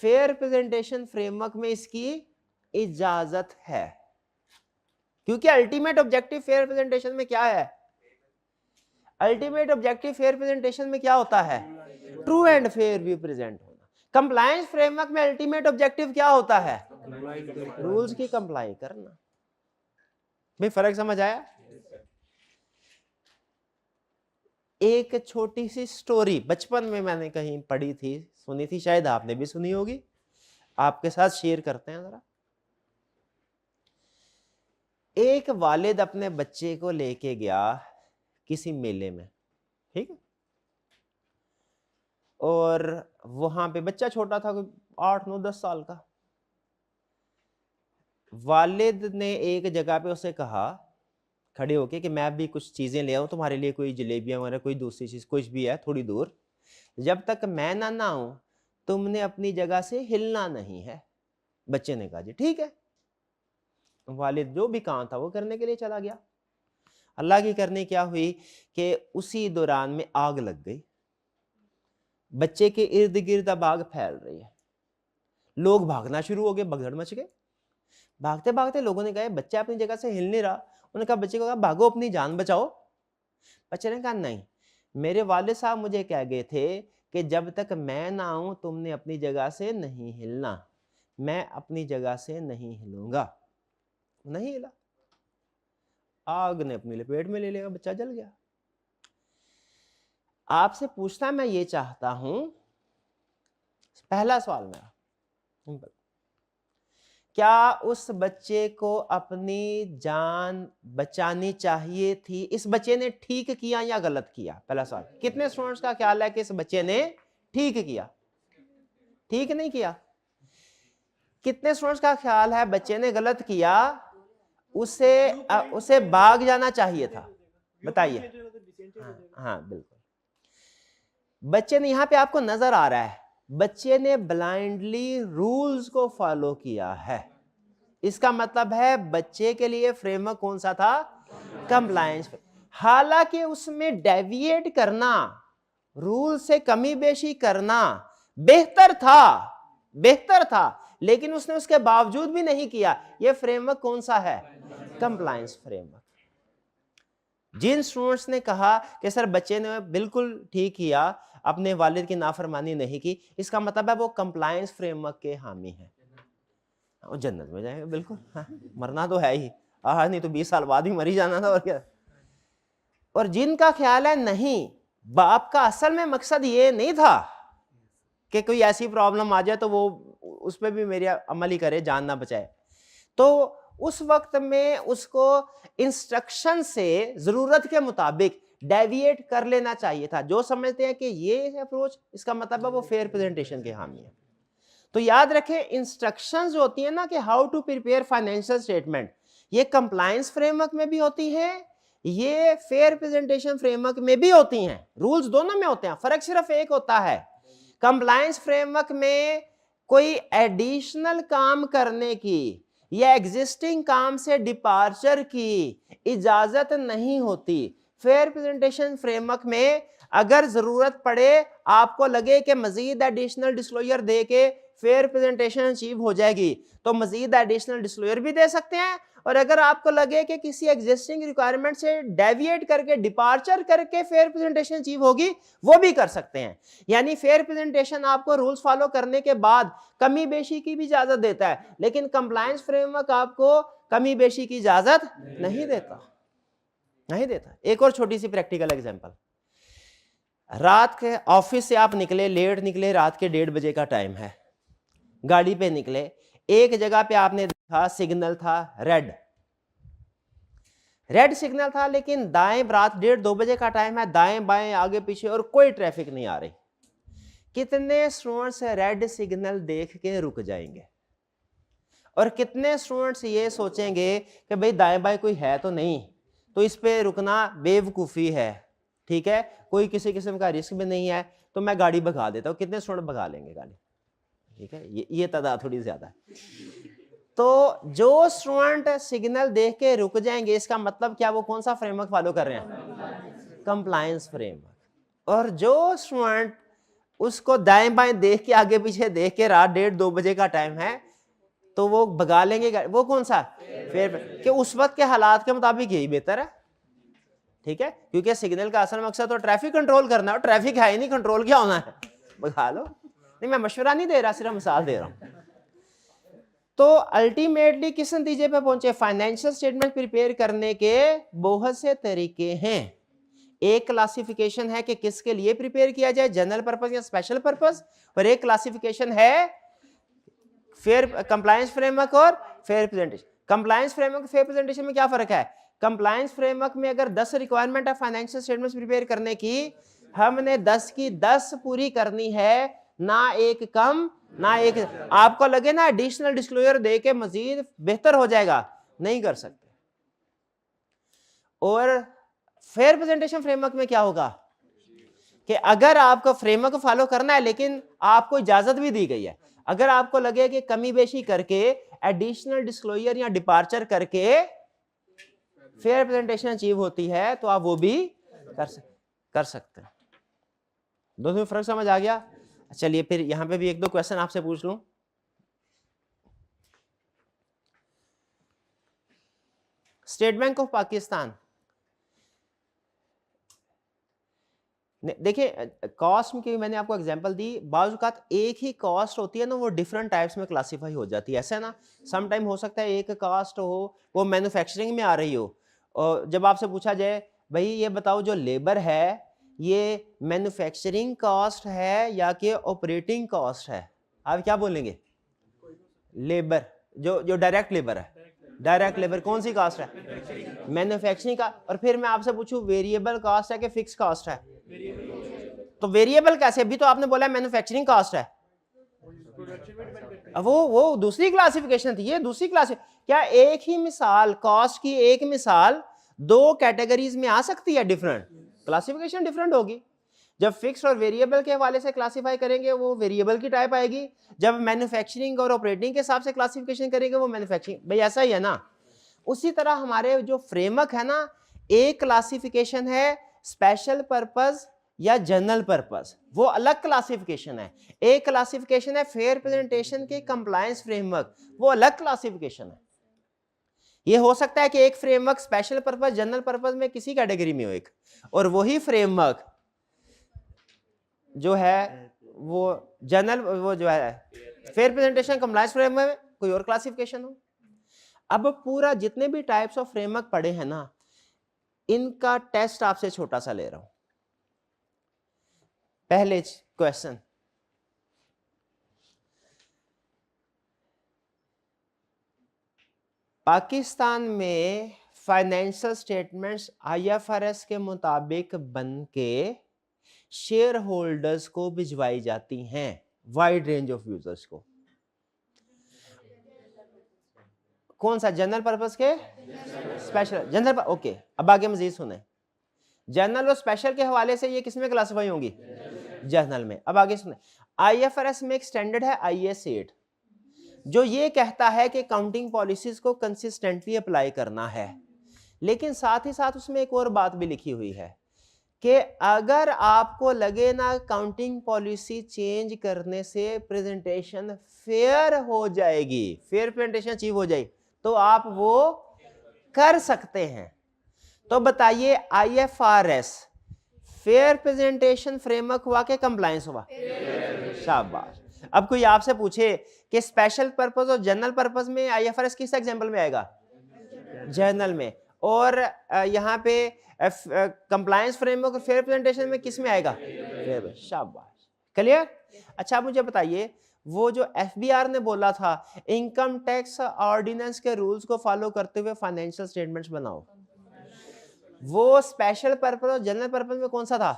फेयर रिप्रेजेंटेशन फ्रेमवर्क में इसकी इजाजत है, क्योंकि अल्टीमेट ऑब्जेक्टिव फेयर रिप्रेजेंटेशन में क्या है? अल्टीमेट ऑब्जेक्टिव फेयर रिप्रेजेंटेशन में क्या होता है? True and fair view present होना। कंप्लायंस फ्रेमवर्क में अल्टीमेट ऑब्जेक्टिव क्या होता है? रूल्स की कंप्लाई करना। भाई फर्क समझ आया? एक छोटी सी स्टोरी बचपन में मैंने कहीं पढ़ी थी, सुनी थी, शायद आपने भी सुनी होगी, आपके साथ शेयर करते हैं जरा। एक वालिद अपने बच्चे को लेके गया किसी मेले में, ठीक है। और वहां पे बच्चा छोटा था, कोई 8 9 10 साल का। वालिद ने एक जगह पे उसे कहा खड़े होके कि मैं भी कुछ चीजें ले आऊं तुम्हारे लिए, कोई जलेबियां वगैरह, कोई दूसरी चीज कुछ भी है थोड़ी दूर, जब तक मैं ना आऊं तुमने अपनी जगह से हिलना नहीं है। बच्चे ने कहा जी ठीक है। वालिद जो भी काम था वो करने के लिए चला गया। अल्लाह की करनी क्या हुई कि उसी दौरान में आग लग गई, बच्चे के इर्द गिर्द अब आग फैल रही है, लोग भागना शुरू हो गए, भगदड़ मच गए। भागते भागते लोगों ने कहा बच्चा अपनी जगह से हिल नहीं रहा, उन्होंने कहा बच्चे को कहा भागो अपनी जान बचाओ। बच्चे ने कहा नहीं, मेरे वालिद साहब मुझे कह गए थे कि जब तक मैं ना आऊं तुमने अपनी जगह से नहीं हिलना, मैं अपनी जगह से नहीं हिलूंगा। नहीं हिला, आग ने अपनी लपेट में ले लिया, बच्चा जल गया। आपसे पूछना मैं ये चाहता हूं, पहला सवाल मेरा, क्या उस बच्चे को अपनी जान बचानी चाहिए थी? इस बच्चे ने ठीक किया या गलत किया? पहला सवाल। कितने स्टूडेंट्स का ख्याल है कि इस बच्चे ने ठीक किया? ठीक नहीं किया। कितने स्टूडेंट्स का ख्याल है बच्चे ने गलत किया, उसे भाग जाना चाहिए था? बताइए। हाँ बिल्कुल। बच्चे ने, यहां पे आपको नजर आ रहा है बच्चे ने ब्लाइंडली रूल्स को फॉलो किया है। इसका मतलब है बच्चे के लिए फ्रेमवर्क कौन सा था? कंप्लायंस। हालांकि उसमें डेविएट करना, रूल से कमी बेशी करना बेहतर था, लेकिन उसने उसके बावजूद भी नहीं किया। यह फ्रेमवर्क कौन सा है? Compliance framework. जिन स्टूडेंट्स ने कहा कि सर बच्चे ने बिल्कुल ठीक किया, अपने वालिद की नाफरमानी नहीं की, इसका मतलब है वो कंप्लायंस फ्रेमवर्क के हामी हैं, वो जन्नत में जाएंगे बिल्कुल। हाँ, मरना तो है ही, नहीं तो 20 साल बाद ही मर ही जाना था और क्या। और जिनका ख्याल है नहीं, बाप का असल में मकसद ये नहीं था कि कोई ऐसी प्रॉब्लम आ जाए तो वो उस पर भी मेरी अमल ही करे, जान ना बचाए, तो उस वक्त में उसको इंस्ट्रक्शन से जरूरत के मुताबिक डेविएट कर लेना चाहिए था। जो समझते हैं कि ये अप्रोच, इसका मतलब है वो फेयर प्रेजेंटेशन के हामी है। तो याद रखें, इंस्ट्रक्शंस जो होती है ना कि how to prepare financial statement, ये कंप्लायंस फ्रेमवर्क में भी होती है, ये फेयर प्रेजेंटेशन फ्रेमवर्क में भी होती हैं। रूल्स दोनों में होते हैं, फर्क सिर्फ एक होता है, कंप्लायंस फ्रेमवर्क में कोई एडिशनल काम करने की या एग्जिस्टिंग काम से डिपार्चर की इजाजत नहीं होती। फेयर प्रेजेंटेशन फ्रेमवर्क में अगर जरूरत पड़े, आपको लगे कि मजीद एडिशनल डिस्क्लोजर दे के फेयर प्रेजेंटेशन अचीव हो जाएगी, तो मजीद एडिशनल डिस्क्लोजर भी दे सकते हैं। और अगर आपको लगे कि किसी एग्जिस्टिंग रिक्वायरमेंट से डेविएट करके, डिपार्चर करके फेयर प्रेजेंटेशन अचीव होगी, वो भी कर सकते हैं। यानी फेयर प्रेजेंटेशन आपको रूल्स फॉलो करने के बाद कमी बेशी की भी इजाजत देता है, लेकिन कंप्लायंस फ्रेमवर्क आपको कमी बेशी की इजाजत नहीं देता। एक और छोटी सी प्रैक्टिकल एग्जांपल, रात के ऑफिस से आप निकले, लेट निकले, रात के 1:30 बजे का टाइम है, गाड़ी पे निकले, एक जगह पे आपने देखा सिग्नल था रेड सिग्नल था, लेकिन दाएं, रात 1:30 2 बजे का टाइम है, दाएं बाएं आगे पीछे और कोई ट्रैफिक नहीं आ रही। कितने स्टूडेंट्स रेड सिग्नल देख के रुक जाएंगे? और कितने स्टूडेंट्स ये सोचेंगे कि भाई दाएं बाएं कोई है तो नहीं, तो इस पे रुकना बेवकूफ़ी है, ठीक है, कोई किसी किस्म का रिस्क भी नहीं है, तो मैं गाड़ी भगा देता हूँ। कितने स्टूडेंट भगा लेंगे गाड़ी? ठीक है, ये तादाद थोड़ी ज्यादा है। तो जो स्टूडेंट सिग्नल देख के रुक जाएंगे, इसका मतलब क्या, वो कौन सा फ्रेमवर्क फॉलो कर रहे हैं? Compliance framework. और जो स्टूडेंट उसको दाएं बाएं देख के, आगे पीछे देख के, रात 1:30 2 बजे का टाइम है, तो वो भगा लेंगे, वो कौन सा? फेयर, कि उस वक्त के हालात के मुताबिक यही बेहतर है, ठीक है, क्योंकि सिग्नल का असल मकसद तो ट्रैफिक कंट्रोल करना है, ट्रैफिक है ही नहीं, कंट्रोल क्या होना है? भगा लो। नहीं, मैं मशवरा नहीं दे रहा, सिर्फ मिसाल दे रहा हूं। तो अल्टीमेटली किस नतीजे पे पहुंचे? फाइनेंशियल स्टेटमेंट प्रिपेयर करने के बहुत से तरीके हैं। एक क्लासिफिकेशन है कि किसके लिए प्रिपेयर किया जाए, जनरल पर्पस या स्पेशल पर्पस, और एक क्लासिफिकेशन है फेयर कंप्लायंस फ्रेमवर्क और fair presentation. Compliance framework fair presentation में क्या फर्क है? कंप्लायंस फ्रेमवर्क में अगर 10 रिक्वायरमेंट है फाइनेंशियल स्टेटमेंट्स प्रिपेयर करने की, हमने 10 की 10 पूरी करनी है, ना एक कम ना एक। आपको लगे ना एडिशनल डिस्क्लोजर दे के मजीद बेहतर हो जाएगा, नहीं कर सकते। और फेयर प्रेजेंटेशन फ्रेमवर्क में क्या होगा कि अगर आपको फ्रेमवर्क फॉलो करना है लेकिन आपको इजाजत भी दी गई है, अगर आपको लगे कि कमी बेशी करके एडिशनल डिस्क्लोजर या डिपार्चर करके फेयर प्रेजेंटेशन अचीव होती है तो आप वो भी कर सकते हैं। दोनों में फर्क समझ आ गया? चलिए फिर यहां पे भी एक दो क्वेश्चन आपसे पूछ लूं। स्टेट बैंक ऑफ पाकिस्तान, देखिए कॉस्ट की मैंने आपको एग्जांपल दी, बाज़ औक़ात एक ही कॉस्ट होती है ना, वो डिफरेंट टाइप्स में क्लासीफाई हो जाती है, ऐसा है ना। सम टाइम हो सकता है एक कॉस्ट हो वो मैन्युफैक्चरिंग में आ रही हो, और जब आपसे पूछा जाए भाई ये बताओ जो लेबर है ये मैन्युफैक्चरिंग कॉस्ट है या कि ऑपरेटिंग कॉस्ट है, आप क्या बोलेंगे? लेबर, जो डायरेक्ट लेबर है, डायरेक्ट लेबर कौन सी कॉस्ट है? मैन्युफैक्चरिंग का। और फिर मैं आपसे पूछूं वेरिएबल कॉस्ट है कि फिक्स कॉस्ट है? तो वेरिएबल कैसे? अभी तो आपने बोला मैन्युफैक्चरिंग कॉस्ट है, वो दूसरी क्लासिफिकेशन थी, ये दूसरी क्लास। क्या एक ही मिसाल कॉस्ट की एक मिसाल दो कैटेगरीज में आ सकती है? डिफरेंट क्लासिफिकेशन डिफरेंट होगी। जब फिक्स और वेरिएबल के हवाले से क्लासिफाई करेंगे वो वेरिएबल की टाइप आएगी, जब मैन्युफैक्चरिंग और ऑपरेटिंग के हिसाब से क्लासिफिकेशन करेंगे वो मैन्युफैक्चरिंग। भाई ऐसा ही है ना। उसी तरह हमारे जो फ्रेमवर्क है ना, एक क्लासिफिकेशन है स्पेशल पर्पस या जनरल पर्पस, वो अलग क्लासिफिकेशन है। एक क्लासिफिकेशन है फेयर प्रेजेंटेशन के कंप्लायंस फ्रेमवर्क, वो अलग क्लासिफिकेशन है। ये हो सकता है कि एक framework special purpose general purpose में किसी कैटेगरी में हो एक, और वही फ्रेमवर्क जो है वो जनरल, वो जो है फेयर प्रेजेंटेशन कंप्लायंस फ्रेमवर्क में कोई और क्लासिफिकेशन हो। अब पूरा जितने भी टाइप्स ऑफ फ्रेमवर्क पढ़े हैं ना, इनका टेस्ट आपसे छोटा सा ले रहा हूं। पहले क्वेश्चन, पाकिस्तान में फाइनेंशियल स्टेटमेंट्स IFRS के मुताबिक बन के शेयर होल्डर्स को भिजवाई जाती हैं, वाइड रेंज ऑफ यूजर्स को। कौन सा? जनरल पर्पस के स्पेशल? General, okay. अब आगे मजीद सुने, जनरल और स्पेशल के हवाले से ये किसमें क्लासिफाई होंगी? जनरल में। अब आगे सुने, IFRS में एक स्टैंडर्ड है IAS 8 जो ये कहता है कि काउंटिंग पॉलिसीज को कंसिस्टेंटली अप्लाई करना है, लेकिन साथ ही साथ उसमें एक और बात भी लिखी हुई है कि अगर आपको लगे ना काउंटिंग पॉलिसी चेंज करने से प्रेजेंटेशन फेयर हो जाएगी, फेयर प्रेजेंटेशन अचीव हो जाएगी, तो आप वो कर सकते हैं। तो बताइए IFRS फेयर प्रेजेंटेशन फ्रेमवर्क हुआ कि कंप्लायंस हुआ? शाबाश। अब कोई आपसे पूछे कि स्पेशल पर्पस और जनरल पर्पस में IFRS किस एग्जांपल में आएगा? जनरल में। और यहाँ पे कंप्लायंस फ्रेमवर्क और फेयर प्रेजेंटेशन में किस में आएगा? शाबाश, क्लियर। अच्छा आप मुझे बताइए, वो जो FBR ने बोला था इनकम टैक्स ऑर्डिनेंस के रूल्स को फॉलो करते हुए फाइनेंशियल स्टेटमेंट्स बनाओ, वो स्पेशल पर्पस और जनरल पर्पस में कौन सा था?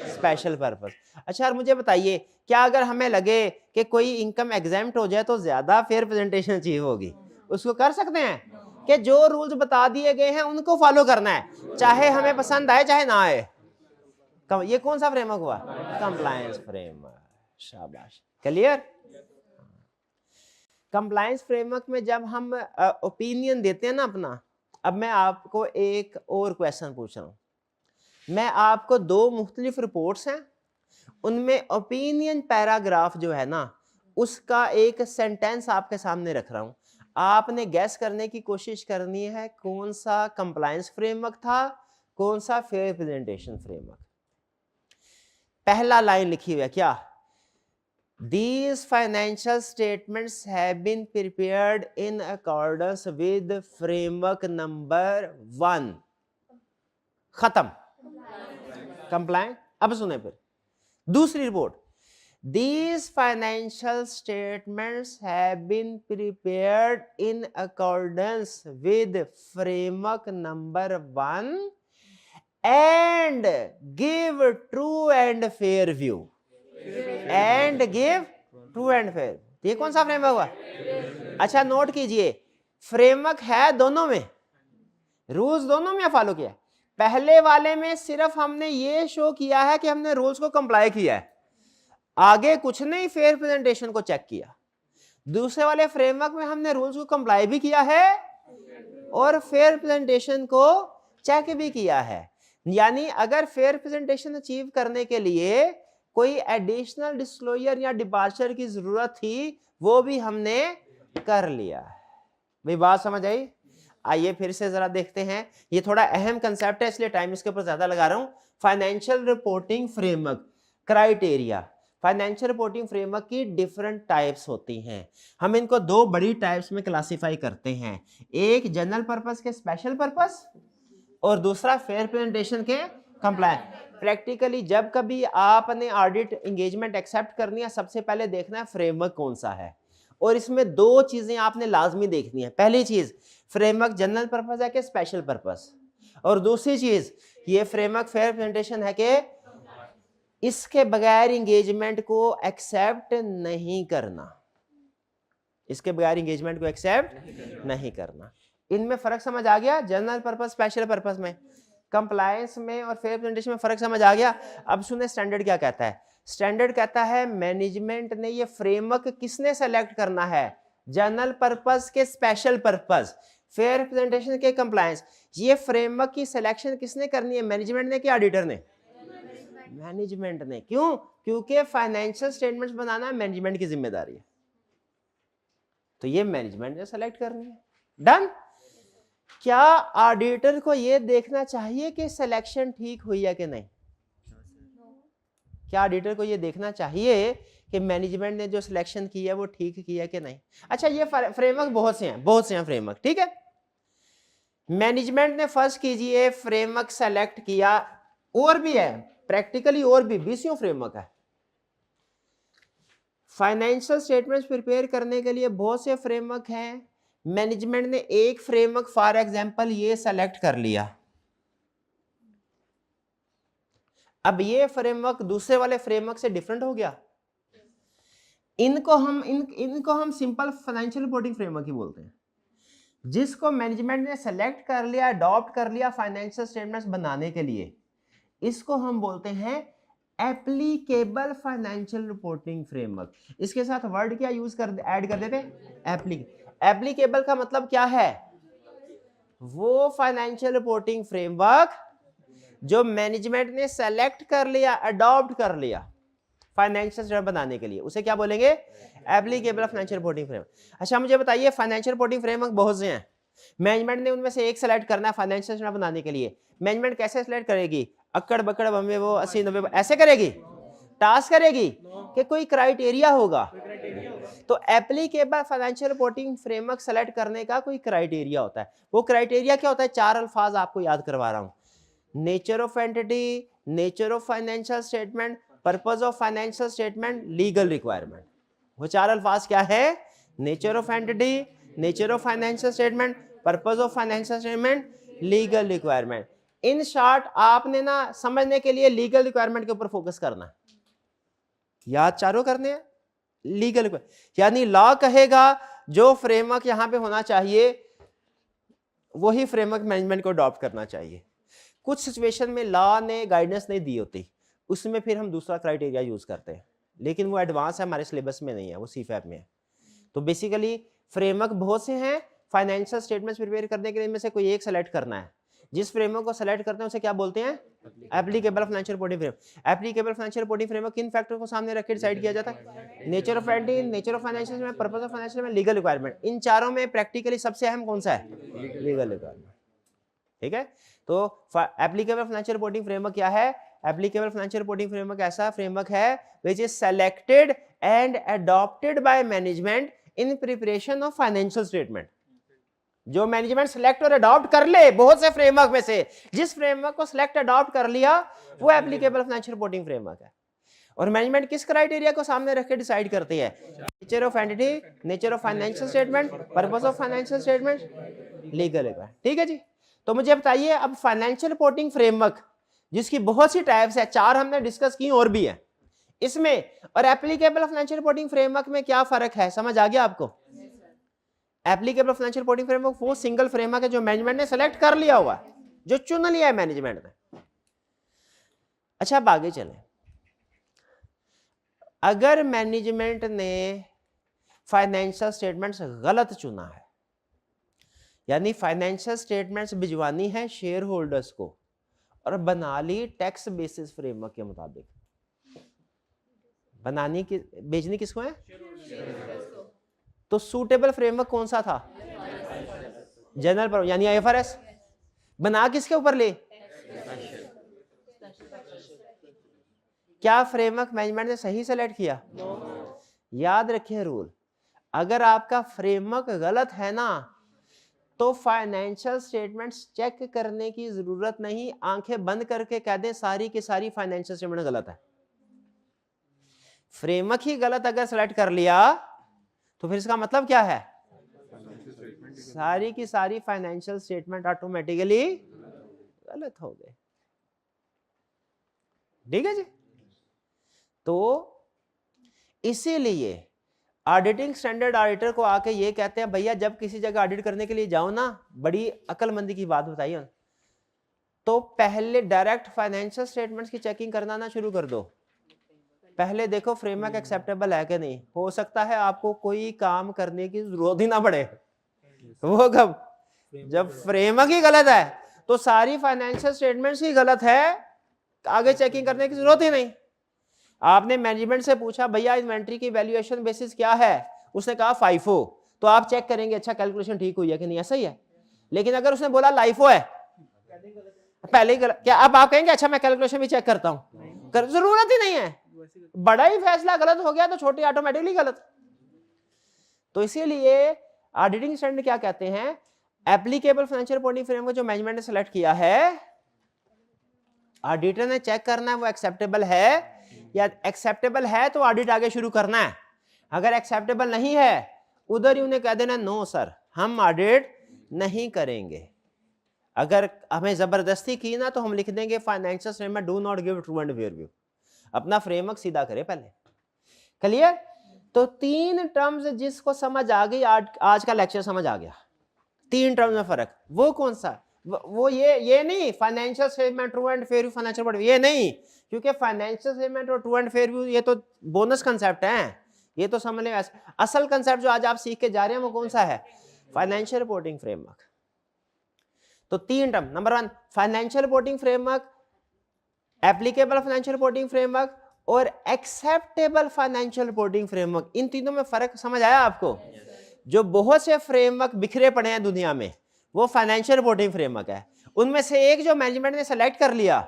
Special purpose. अच्छा और मुझे बताइए, क्या अगर हमें लगे कि कोई इनकम एग्जेम्प्ट हो जाए तो ज्यादा फेयर प्रेजेंटेशन अचीव होगी, उसको कर सकते हैं कि जो रूल्स बता दिए गए हैं उनको फॉलो करना है, चाहे हमें पसंद आए चाहे ना आए? ये कौन सा फ्रेमवर्क हुआ? Compliance framework. शाबाश, क्लियर। कंप्लायंस फ्रेमवर्क में जब हम ओपिनियन देते हैं ना अपना, अब मैं आपको एक और क्वेश्चन पूछ रहा हूं। मैं आपको दो मुख्तलिफ रिपोर्ट्स हैं, उनमें ओपिनियन पैराग्राफ जो है ना उसका एक सेंटेंस आपके सामने रख रहा हूं, आपने गैस करने की कोशिश करनी है कौन सा कंप्लायंस फ्रेमवर्क था, कौन सा फेयर प्रेजेंटेशन फ्रेमवर्क। पहला लाइन लिखी हुई है क्या? These financial statements have been prepared in accordance with framework number 1. खत्म, कंप्लायंट। अब सुने फिर दूसरी report, These financial statements have been prepared in accordance with framework number 1 and give true and fair view. And give true and fair. ये कौन सा framework हुआ? अच्छा नोट कीजिए, फ्रेमवर्क है दोनों में, रूल्स दोनों में फॉलो किया। पहले वाले में सिर्फ हमने ये शो किया है कि हमने रूल्स को कंप्लाई किया है, आगे कुछ नहीं, फेयर प्रेजेंटेशन को चेक किया। दूसरे वाले फ्रेमवर्क में हमने रूल्स को कंप्लाई भी किया है और फेयर प्रेजेंटेशन को चेक भी किया है। यानी अगर फेयर प्रेजेंटेशन अचीव करने के लिए कोई एडिशनल डिस्क्लोजर या डिपार्चर की जरूरत थी, वो भी हमने कर लिया है। भाई बात समझ आई? आइए फिर से जरा देखते हैं, ये थोड़ा अहम कंसेप्ट है इसलिए टाइम इसके ऊपर ज्यादा लगा रहा हूं। Financial reporting framework criteria. Financial reporting framework की डिफरेंट टाइप्स होती हैं, हम इनको दो बड़ी टाइप्स में क्लासिफाई करते हैं, एक जनरल पर्पस के स्पेशल पर्पस और दूसरा फेयर प्रेजेंटेशन के कंप्लायंस। प्रैक्टिकली जब कभी आपने ऑडिट एंगेजमेंट एक्सेप्ट करनी है, सबसे पहले देखना है फ्रेमवर्क कौन सा है, और इसमें दो चीजें आपने लाजमी देखनी है। पहली चीज, फ्रेमवर्क जनरल पर्पस है कि स्पेशल पर्पस, और दूसरी चीज ये फ्रेमवर्क फेयर प्रेजेंटेशन है कि इसके बगैर एंगेजमेंट को एक्सेप्ट नहीं करना, इसके बगैर एंगेजमेंट को एक्सेप्ट नहीं करना। इनमें फर्क समझ आ गया? जनरल पर्पस स्पेशल पर्पस में, कंप्लायंस में और फेयर प्रेजेंटेशन में फर्क समझ आ गया? अब सुने स्टैंडर्ड क्या कहता है। स्टैंडर्ड कहता है मैनेजमेंट ने ये फ्रेमवर्क किसने सेलेक्ट करना है, जनरल पर्पस के स्पेशल पर्पस, फेयर प्रेजेंटेशन के कंप्लायंस। ये फ्रेमवर्क की सिलेक्शन किसने करनी है, मैनेजमेंट ने कि ऑडिटर ने? मैनेजमेंट ने। क्यों? क्योंकि फाइनेंशियल स्टेटमेंट्स बनाना मैनेजमेंट की जिम्मेदारी है, तो ये मैनेजमेंट ने सेलेक्ट करनी है। डन। क्या ऑडिटर को ये देखना चाहिए कि सिलेक्शन ठीक हुई है कि नहीं? क्या ऑडिटर को ये देखना चाहिए कि मैनेजमेंट ने जो सिलेक्शन की है वो ठीक की है कि नहीं? अच्छा, ये फ्रेमवर्क बहुत से हैं फ्रेमवर्क, ठीक है। मैनेजमेंट ने फर्स्ट कीजिए फ्रेमवर्क सेलेक्ट किया, और भी है प्रैक्टिकली, और भी 20 फ्रेमवर्क है। फाइनेंशियल स्टेटमेंट्स प्रिपेयर करने के लिए बहुत से फ्रेमवर्क हैं। मैनेजमेंट ने एक फ्रेमवर्क फॉर एग्जांपल ये सेलेक्ट कर लिया, अब ये फ्रेमवर्क दूसरे वाले फ्रेमवर्क से डिफरेंट हो गया, इनको हम सिंपल फाइनेंशियल रिपोर्टिंग फ्रेमवर्क ही बोलते हैं। जिसको मैनेजमेंट ने सेलेक्ट कर लिया, अडॉप्ट कर लिया फाइनेंशियल स्टेटमेंट्स बनाने के लिए, इसको हम बोलते हैं एप्लीकेबल फाइनेंशियल रिपोर्टिंग फ्रेमवर्क। इसके साथ वर्ड क्या ऐड कर देते? एप्लीकेबल का मतलब क्या है? वो फाइनेंशियल रिपोर्टिंग फ्रेमवर्क जो मैनेजमेंट ने सेलेक्ट कर लिया, अडॉप्ट कर लिया फाइनेंशियल स्टेटमेंट बनाने के लिए, उसे क्या बोलेंगे? Applicable financial reporting framework. अच्छा मुझे बताइए, फाइनेंशियल रिपोर्टिंग फ्रेमवर्क बहुत से हैं, मैनेजमेंट ने उनमें से एक सेलेक्ट करना है फाइनेंशियल स्टेटमेंट बनाने के लिए। मैनेजमेंट कैसे सेलेक्ट करेगी? अक्कड़ बक्कड़ बम्बे वो 80-90 ऐसे करेगी? टास्क करेगी कि कोई क्राइटेरिया होगा? तो applicable financial reporting framework select करने का कोई क्राइटेरिया होता है। वो क्राइटेरिया क्या होता है? 4 अल्फाज आपको याद करवा रहा हूं, nature of entity, nature of financial statement, purpose of financial statement, legal requirement. वो 4 अल्फाज क्या है? Nature of entity, nature of financial statement, purpose of financial statement, legal requirement. In short आपने ना समझने के लिए लीगल रिक्वायरमेंट के ऊपर फोकस करना है, याद चारों करने हैं। लीगल यानी लॉ कहेगा जो फ्रेमवर्क यहां पे होना चाहिए वही फ्रेमवर्क मैनेजमेंट को अडॉप्ट करना चाहिए। कुछ सिचुएशन में लॉ ने गाइडेंस नहीं दी होती, उसमें फिर हम दूसरा क्राइटेरिया यूज करते हैं, लेकिन वो एडवांस है, हमारे सिलेबस में नहीं है, वो सीफैप में है। तो बेसिकली फ्रेमवर्क बहुत से हैं, फाइनेंशियल स्टेटमेंट्स प्रिपेयर करने के लिए इनमें से कोई एक सेलेक्ट करना है। जिस फ्रेमवर्क को सेलेक्ट करते हैं उसे क्या बोलते हैं? Applicable financial reporting framework. Applicable financial reporting framework किन फैक्टर को सामने रख के डिसाइड किया जाता है? Nature of entity, nature of financial statement, purpose of financial statement, legal requirement. इन चारों में प्रैक्टिकली सबसे अहम कौन सा है? Legal requirement. ठीक है, तो एप्लीकेबल फाइनेंशियल रिपोर्टिंग फ्रेमवर्क क्या है? एप्लीकेबल फाइनेंशियल रिपोर्टिंग फ्रेमवर्क ऐसा फ्रेमवर्क है which is selected and adopted by management in preparation of financial statement. जो मैनेजमेंट सेलेक्ट और अडॉप्ट कर ले बहुत से फ्रेमवर्क में से, जिस फ्रेमवर्क को सेलेक्ट अडॉप्ट कर लिया वो एप्लीकेबल फाइनेंशियल रिपोर्टिंग फ्रेमवर्क है। और मैनेजमेंट किस क्राइटेरिया को सामने रख के डिसाइड करती है? Nature of entity, nature of financial statement, purpose of financial statement, legal requirement. ठीक है जी। तो मुझे बताइए अब फाइनेंशियल रिपोर्टिंग फ्रेमवर्क जिसकी बहुत सी टाइप्स है, 4 हमने डिस्कस की और भी है, इसमें और एप्लीकेबल फाइनेंशियल रिपोर्टिंग फ्रेमवर्क में क्या फर्क है, समझ आ गया आपको? एप्लीकेबल फाइनेंशियल रिपोर्टिंग फ्रेमवर्क वो सिंगल फ्रेमवर्क है जो मैनेजमेंट ने सेलेक्ट कर लिया हुआ है, जो चुन लिया है मैनेजमेंट ने। अच्छा अब आगे चलें। अगर मैनेजमेंट ने फाइनेंशियल स्टेटमेंट्स गलत चुना है, यानी फाइनेंशियल स्टेटमेंट्स भिजवानी है शेयर होल्डर्स को और बना ली टैक्स बेसिस फ्रेमवर्क के मुताबिक, बनानी की भेजनी किसको है? तो सूटेबल फ्रेमवर्क कौन सा था? जनरल पर, यानी आईएफआरएस। बना किसके ऊपर ले? क्या फ्रेमवर्क मैनेजमेंट ने सही सेलेक्ट किया? याद रखिए रूल, अगर आपका फ्रेमवर्क गलत है ना तो फाइनेंशियल स्टेटमेंट्स चेक करने की जरूरत नहीं, आंखें बंद करके कह दें सारी की सारी फाइनेंशियल स्टेटमेंट गलत है। फ्रेमवर्क ही गलत अगर सेलेक्ट कर लिया तो फिर इसका मतलब क्या है? सारी की सारी फाइनेंशियल स्टेटमेंट ऑटोमेटिकली गलत हो गए। ठीक है जी। तो इसीलिए ऑडिटिंग स्टैंडर्ड ऑडिटर को आके ये कहते हैं भैया जब किसी जगह ऑडिट करने के लिए जाओ ना, बड़ी अक्लमंदी की बात बताइए, तो पहले डायरेक्ट फाइनेंशियल स्टेटमेंट्स की चेकिंग करना ना शुरू कर दो। पहले देखो फ्रेमवर्क एक्सेप्टेबल है कि नहीं। हो सकता है आपको कोई काम करने की जरूरत ही ना पड़े। वो कब? जब फ्रेमवर्क ही गलत है तो सारी फाइनेंशियल स्टेटमेंट्स ही गलत है, आगे चेकिंग करने की जरूरत ही नहीं। आपने मैनेजमेंट से पूछा भैया इन्वेंट्री की वैल्यूएशन बेसिस क्या है, उसने कहा FIFO, तो आप चेक करेंगे अच्छा कैलकुलेशन ठीक हुई है कि नहीं, ऐसा ही है। लेकिन अगर उसने बोला LIFO है, पहले ही गलत, क्या अब आप कहेंगे अच्छा मैं कैलकुलेशन भी चेक करता हूं? जरूरत ही नहीं है। बड़ा ही फैसला गलत हो गया तो छोटी ऑटोमेटिकली गलत। तो इसीलिए ऑडिटिंग स्टैंडर्ड क्या कहते हैं? एप्लीकेबल फाइनेंशियल रिपोर्टिंग फ्रेमवर्क जो मैनेजमेंट ने सेलेक्ट किया है, ऑडिटर ने चेक करना है वो एक्सेप्टेबल है या एक्सेप्टेबल है तो ऑडिट आगे शुरू करना है। अगर एक्सेप्टेबल नहीं है उधर ही उन्हें कह देना नो सर हम ऑडिट नहीं करेंगे। अगर हमें जबरदस्ती की ना तो हम लिख देंगे financial statement do not give true and fair view. अपना फ्रेमवर्क सीधा करे पहले। क्लियर? तो 3 टर्म्स जिसको समझ आ गई, आज का लेक्चर समझ आ गया। 3 टर्म्स में फर्क, वो कौन सा? वो ये नहीं financial statement true and fair view financial report, ये नहीं, क्योंकि फाइनेंशियल स्टेटमेंट और ट्रू एंड फेयर व्यू ये तो बोनस कंसेप्ट है, ये तो समझ लें। असल कंसेप्ट जो आज आप सीख के जा रहे हैं वो कौन सा है? Financial reporting framework. तो 3 term, number 1 financial reporting framework, applicable financial reporting framework और एक्सेप्टेबल फाइनेंशियल रिपोर्टिंग फ्रेमवर्क। इन तीनों में फर्क समझ आया आपको? जो बहुत से फ्रेमवर्क बिखरे पड़े हैं दुनिया में वो फाइनेंशियल रिपोर्टिंग फ्रेमवर्क है, उनमें से एक जो मैनेजमेंट ने सेलेक्ट कर लिया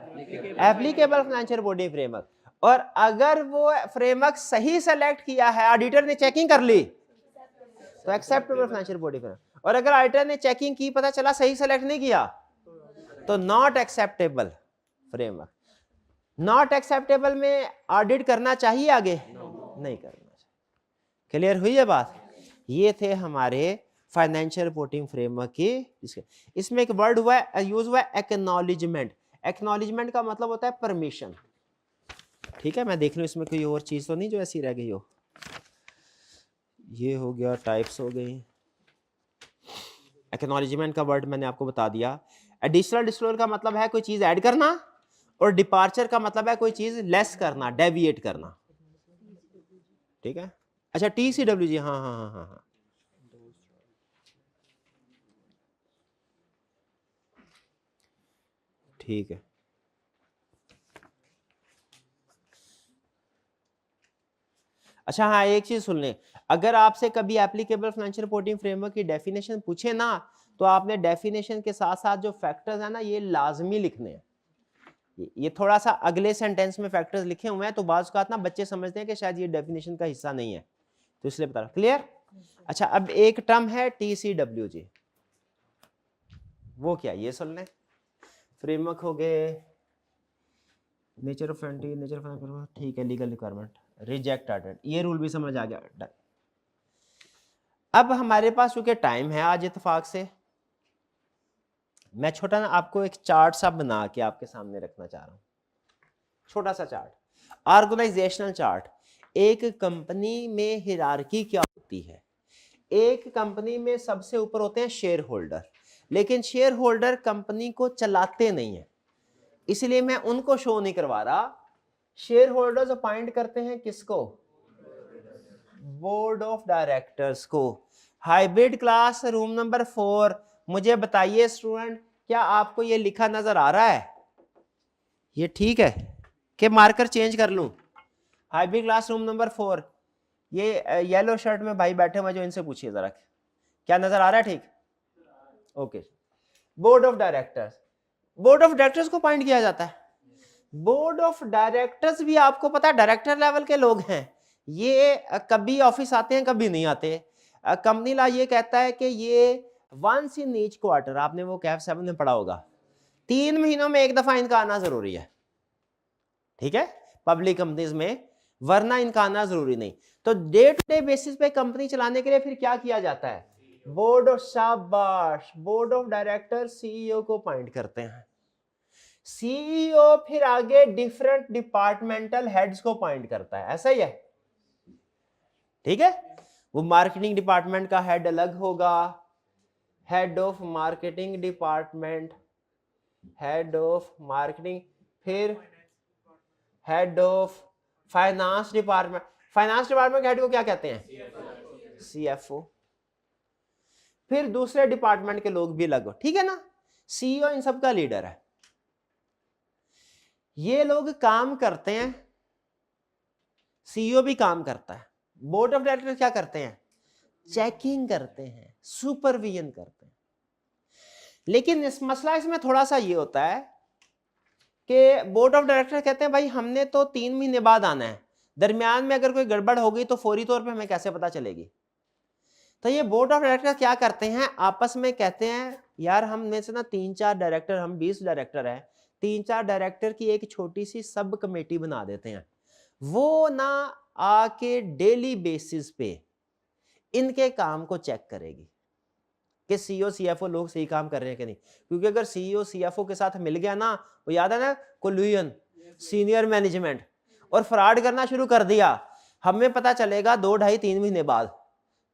एप्लीकेबल फाइनेंशियल रिपोर्टिंग फ्रेमवर्क, और अगर वो फ्रेमवर्क सही सेलेक्ट किया है, ऑडिटर ने चेकिंग कर ली तो एक्सेप्टेबल फाइनेंशियल रिपोर्टिंग फ्रेमवर्क, और अगर ऑडिटर ने चेकिंग की पता चला सही सेलेक्ट नहीं किया तो not acceptable framework. Not acceptable में ऑडिट करना चाहिए आगे? नहीं करना चाहिए। क्लियर हुई है बात? ये थे हमारे फाइनेंशियल रिपोर्टिंग फ्रेमवर्क की। इसमें एक वर्ड हुआ है, यूज हुआ है एक्नॉलेजमेंट। एक्नॉलेजमेंट का मतलब होता है परमिशन। ठीक है, मैं देख लूं इसमें कोई और चीज तो नहीं जो ऐसी रह गई हो। ये हो गया, टाइप्स हो गई। एक्नॉलेजमेंट का वर्ड मैंने आपको बता दिया। एडिशनल डिस्क्लोजर का मतलब है कोई चीज ऐड करना, और डिपार्चर का मतलब है कोई चीज लेस करना, डेविएट करना। ठीक है, अच्छा TCWG, हाँ हाँ हाँ हाँ हाँ, ठीक है। अच्छा हाँ, एक चीज सुन लें, अगर आपसे कभी एप्लीकेबल फाइनेंशियल रिपोर्टिंग फ्रेमवर्क की डेफिनेशन पूछे ना तो आपने डेफिनेशन के साथ साथ जो फैक्टर्स है ना ये लाजमी लिखने हैं। ये थोड़ा सा अगले सेंटेंस में फैक्टर्स लिखे हुए हैं तो बाज़ औक़ात ना बच्चे समझते हैं कि शायद ये डेफिनेशन का हिस्सा नहीं है, तो इसलिए बता रहा हूं। क्लियर? अच्छा, अब एक टर्म है TCWG, वो क्या ये सुन लें। फ्रेमवर्क हो गए, nature of anti nature of, ठीक है, लीगल रिक्वायरमेंट, रिजेक्ट ऑर्डर, ये रूल भी समझ आ गया। अब हमारे पास चूंकि टाइम है आज इत्तेफाक से, मैं छोटा ना आपको एक चार्ट सा बना के आपके सामने रखना चाह रहा हूं, छोटा सा चार्ट, ऑर्गेनाइजेशनल चार्ट। एक कंपनी में हिरार्की क्या होती है? एक कंपनी में सबसे ऊपर होते हैं शेयर होल्डर, लेकिन शेयर होल्डर कंपनी को चलाते नहीं है, इसलिए मैं उनको शो नहीं करवा रहा। शेयर होल्डर्स अपॉइंट करते हैं किसको? बोर्ड ऑफ डायरेक्टर्स को। हाइब्रिड क्लास रूम नंबर 4, मुझे बताइए स्टूडेंट, क्या आपको ये लिखा नजर आ रहा है? ये ठीक है कि मार्कर चेंज कर लूं? हाइब्रिड क्लास रूम नंबर 4, ये येलो शर्ट में भाई बैठे हुए जो, इनसे पूछिए जरा, क्या नजर आ रहा है? ठीक, okay. Board of directors, board of directors को अपॉइंट किया जाता है। बोर्ड ऑफ डायरेक्टर्स भी आपको पता है डायरेक्टर लेवल के लोग हैं, ये कभी ऑफिस आते हैं कभी नहीं आते। कंपनी लॉ ये कहता है कि ये वंस इन ईच क्वार्टर, आपने वो कैफ 7 में पढ़ा होगा, 3 महीनों में एक दफा इनका आना जरूरी है, ठीक है, पब्लिक कंपनीज में, वरना इनका आना जरूरी नहीं। तो डे टू डे बेसिस पे कंपनी चलाने के लिए फिर क्या किया जाता है? बोर्ड ऑफ, शाबाश, बोर्ड ऑफ डायरेक्टर सीईओ को अपॉइंट करते हैं। सीईओ फिर आगे डिफरेंट डिपार्टमेंटल हेड्स को अपॉइंट करता है, ऐसा ही है, ठीक है। वो मार्केटिंग डिपार्टमेंट का हेड अलग होगा, head of marketing department, head of marketing, फिर head of finance department. Finance department head को क्या कहते हैं? सीएफओ। फिर दूसरे डिपार्टमेंट के लोग भी अलग हो, ठीक है ना। सीईओ इन सब का लीडर है। ये लोग काम करते हैं, सीईओ भी काम करता है, बोर्ड ऑफ डायरेक्टर क्या करते हैं? चेकिंग करते हैं, सुपरविजन करते हैं। लेकिन इस मसला इसमें थोड़ा सा ये होता है कि बोर्ड ऑफ डायरेक्टर कहते हैं भाई हमने तो 3 महीने बाद आना है, दरमियान में अगर कोई गड़बड़ हो गई तो फौरी तौर पे हमें कैसे पता चलेगी? तो ये बोर्ड ऑफ डायरेक्टर क्या करते हैं, आपस में कहते हैं यार हम में से ना 3-4 डायरेक्टर, हम 20 डायरेक्टर हैं, 3-4 डायरेक्टर की एक छोटी सी सब कमेटी बना देते हैं, वो ना आके डेली बेसिस पे इनके काम को चेक करेगी कि सीईओ सीएफओ लोग सही काम कर रहे हैं कि नहीं। क्योंकि अगर सीईओ सीएफओ के साथ मिल गया ना, वो याद है ना, कोल्यूजन, सीनियर मैनेजमेंट, और फ्रॉड करना शुरू कर दिया, हमें पता चलेगा 2, 2.5, 3 महीने बाद,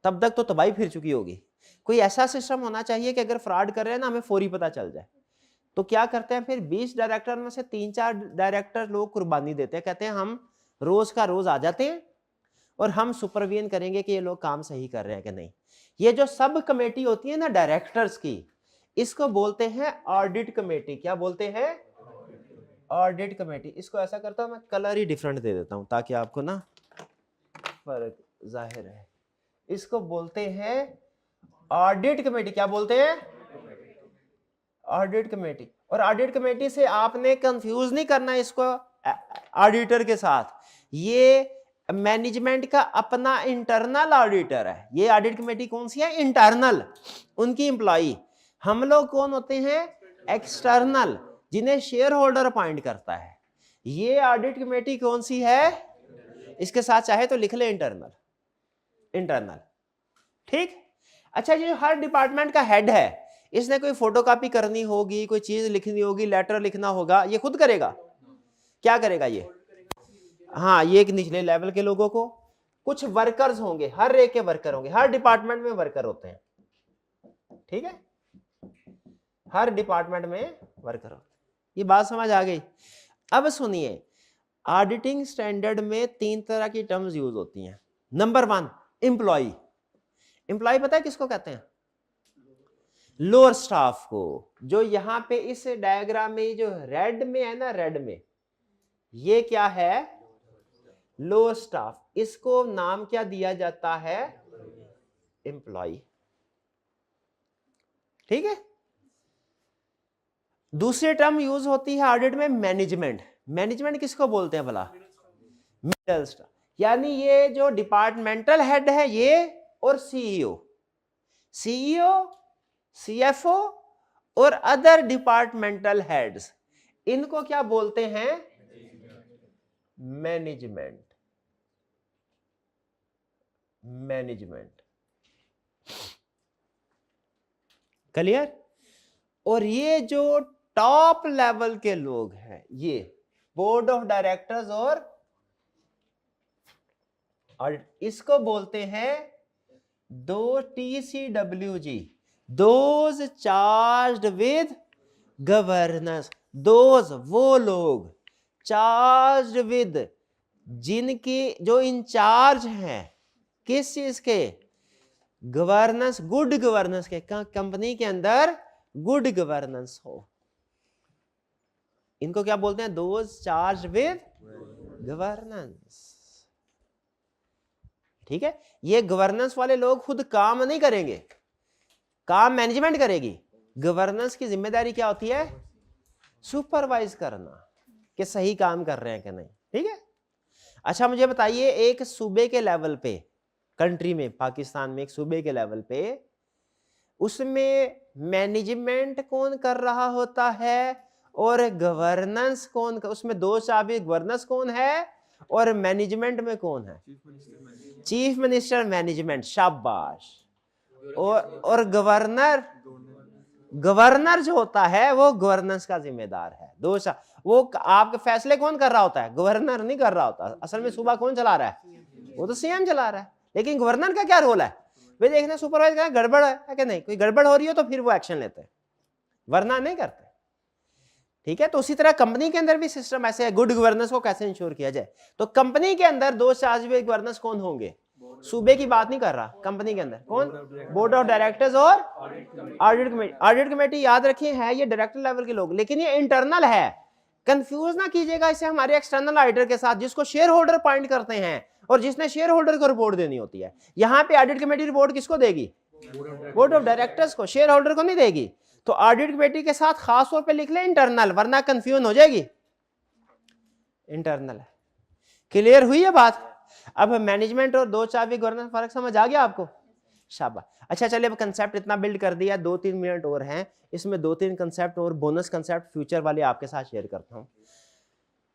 तब तक तो तबाही फिर चुकी होगी। कोई ऐसा सिस्टम होना चाहिए कि अगर फ्रॉड कर रहे हैं ना हमें फौरी पता चल जाए। तो क्या करते हैं फिर, 20 डायरेक्टर में से 3-4 डायरेक्टर लोग कुर्बानी देते हैं, कहते हैं हम रोज का रोज आ जाते हैं और हम सुपरविजन करेंगे कि ये लोग काम सही कर रहे हैं कि नहीं। ये जो सब कमेटी होती है ना डायरेक्टर्स की, इसको बोलते हैं ऑडिट कमेटी। क्या बोलते हैं? Audit committee. इसको ऐसा करता हूं मैं, कलर ही डिफरेंट दे देता हूं ताकि आपको ना फर्क जाहिर है। इसको बोलते हैं ऑडिट कमेटी। क्या बोलते हैं? Audit committee. और ऑडिट कमेटी से आपने कंफ्यूज नहीं करना इसको ऑडिटर के साथ, ये मैनेजमेंट का अपना इंटरनल ऑडिटर है। ये ऑडिट कमेटी कौन सी है? इंटरनल, उनकी एम्प्लॉई। हम लोग कौन होते हैं? एक्सटर्नल, जिन्हें शेयर होल्डर अपॉइंट करता है। ये ऑडिट कमेटी कौन सी है? इसके साथ चाहे तो लिख ले इंटरनल, इंटरनल, ठीक। अच्छा, ये हर डिपार्टमेंट का हेड है, इसने कोई फोटोकॉपी करनी होगी, कोई चीज लिखनी होगी, लेटर लिखना होगा, ये खुद करेगा? क्या करेगा ये? हाँ, ये एक निचले लेवल के लोगों को, कुछ वर्कर्स होंगे, हर एक के वर्कर होंगे, हर डिपार्टमेंट में वर्कर होते हैं, ठीक है, हर डिपार्टमेंट में वर्कर होते हैं। ये बात समझ आ गई? अब सुनिए, ऑडिटिंग स्टैंडर्ड में 3 तरह की टर्म्स यूज होती हैं। Number 1, employ. एम्प्लॉय पता है किसको कहते हैं? लोअर स्टाफ को। जो यहां पे इस डायग्राम में जो रेड में है ना, रेड में, ये क्या है? Lower staff. इसको नाम क्या दिया जाता है? एम्प्लॉय, ठीक है। दूसरी टर्म यूज होती है ऑडिट में, मैनेजमेंट। मैनेजमेंट किसको बोलते हैं भला? Middle staff. यानी ये जो डिपार्टमेंटल हेड है ये, और सीईओ, सीएफओ और अदर डिपार्टमेंटल हेड्स, इनको क्या बोलते हैं? Management, management, clear. और ये जो टॉप लेवल के लोग हैं, ये बोर्ड ऑफ डायरेक्टर्स और इसको बोलते हैं दो TCWG, those charged with governance. Those वो लोग चार्ज्ड विद, जिनकी जो इंचार्ज हैं किस चीज के, गवर्नेंस, गुड गवर्नेंस के, कंपनी के अंदर गुड गवर्नेंस हो, इनको क्या बोलते हैं, दोज चार्ज विद गवर्नेंस। ठीक है, ये गवर्नेंस वाले लोग खुद काम नहीं करेंगे, काम मैनेजमेंट करेगी। गवर्नेंस की जिम्मेदारी क्या होती है, सुपरवाइज करना कि सही काम कर रहे हैं कि नहीं। ठीक है, अच्छा मुझे बताइए, एक सूबे के लेवल पे, कंट्री में, पाकिस्तान में एक सूबे के लेवल पे, उसमें मैनेजमेंट कौन कर रहा होता है और गवर्नेंस कौन, उसमें दो चाबी, गवर्नेंस कौन है और मैनेजमेंट में कौन है, चीफ मिनिस्टर मैनेजमेंट, शाबाश। और गवर्नर, गवर्नर जो होता है वो गवर्नेंस का जिम्मेदार है। दो वो आपके फैसले कौन कर रहा होता है, गवर्नर नहीं कर रहा होता। असल में सूबा कौन चला रहा है, वो तो सीएम चला रहा है, लेकिन गवर्नर का क्या रोल है, वे देखना सुपरवाइज करना, गड़बड़ है कि नहीं, कोई गड़बड़ हो रही हो तो फिर वो एक्शन लेते हैं, वरना नहीं करते। ठीक है, तो उसी तरह कंपनी के अंदर भी सिस्टम ऐसे है, गुड गवर्नेंस को कैसे इंश्योर किया जाए। तो कंपनी के अंदर दो चार्ज विद गवर्नेंस कौन होंगे, सूबे की बात नहीं कर रहा, कंपनी के अंदर कौन, बोर्ड ऑफ डायरेक्टर्स और ऑडिट कमेटी। ऑडिट कमेटी याद रखिए है ये डायरेक्टर लेवल के लोग, लेकिन ये इंटरनल है, कंफ्यूज ना कीजिएगा इसे हमारे एक्सटर्नल ऑडिटर के साथ, जिसको शेयर होल्डर अपॉइंट करते हैं और जिसने शेयर होल्डर को रिपोर्ट देनी होती है। यहाँ पे ऑडिट कमेटी रिपोर्ट किसको देगी, बोर्ड ऑफ डायरेक्टर्स को, शेयर होल्डर को नहीं देगी। तो ऑडिट कमेटी के साथ खास तौर पे लिख ले इंटरनल, वरना कंफ्यूजन हो जाएगी, इंटरनल है। क्लियर हुई है बात। अब मैनेजमेंट और दो चाबी गवर्नेंस फर्क समझ आ गया आपको, शाबाश। अच्छा चलिए, अब कंसेप्ट इतना बिल्ड कर दिया, 2-3 मिनट और हैं, इसमें 2-3 कंसेप्ट और बोनस कंसेप्ट फ्यूचर वाले आपके साथ शेयर करता हूं।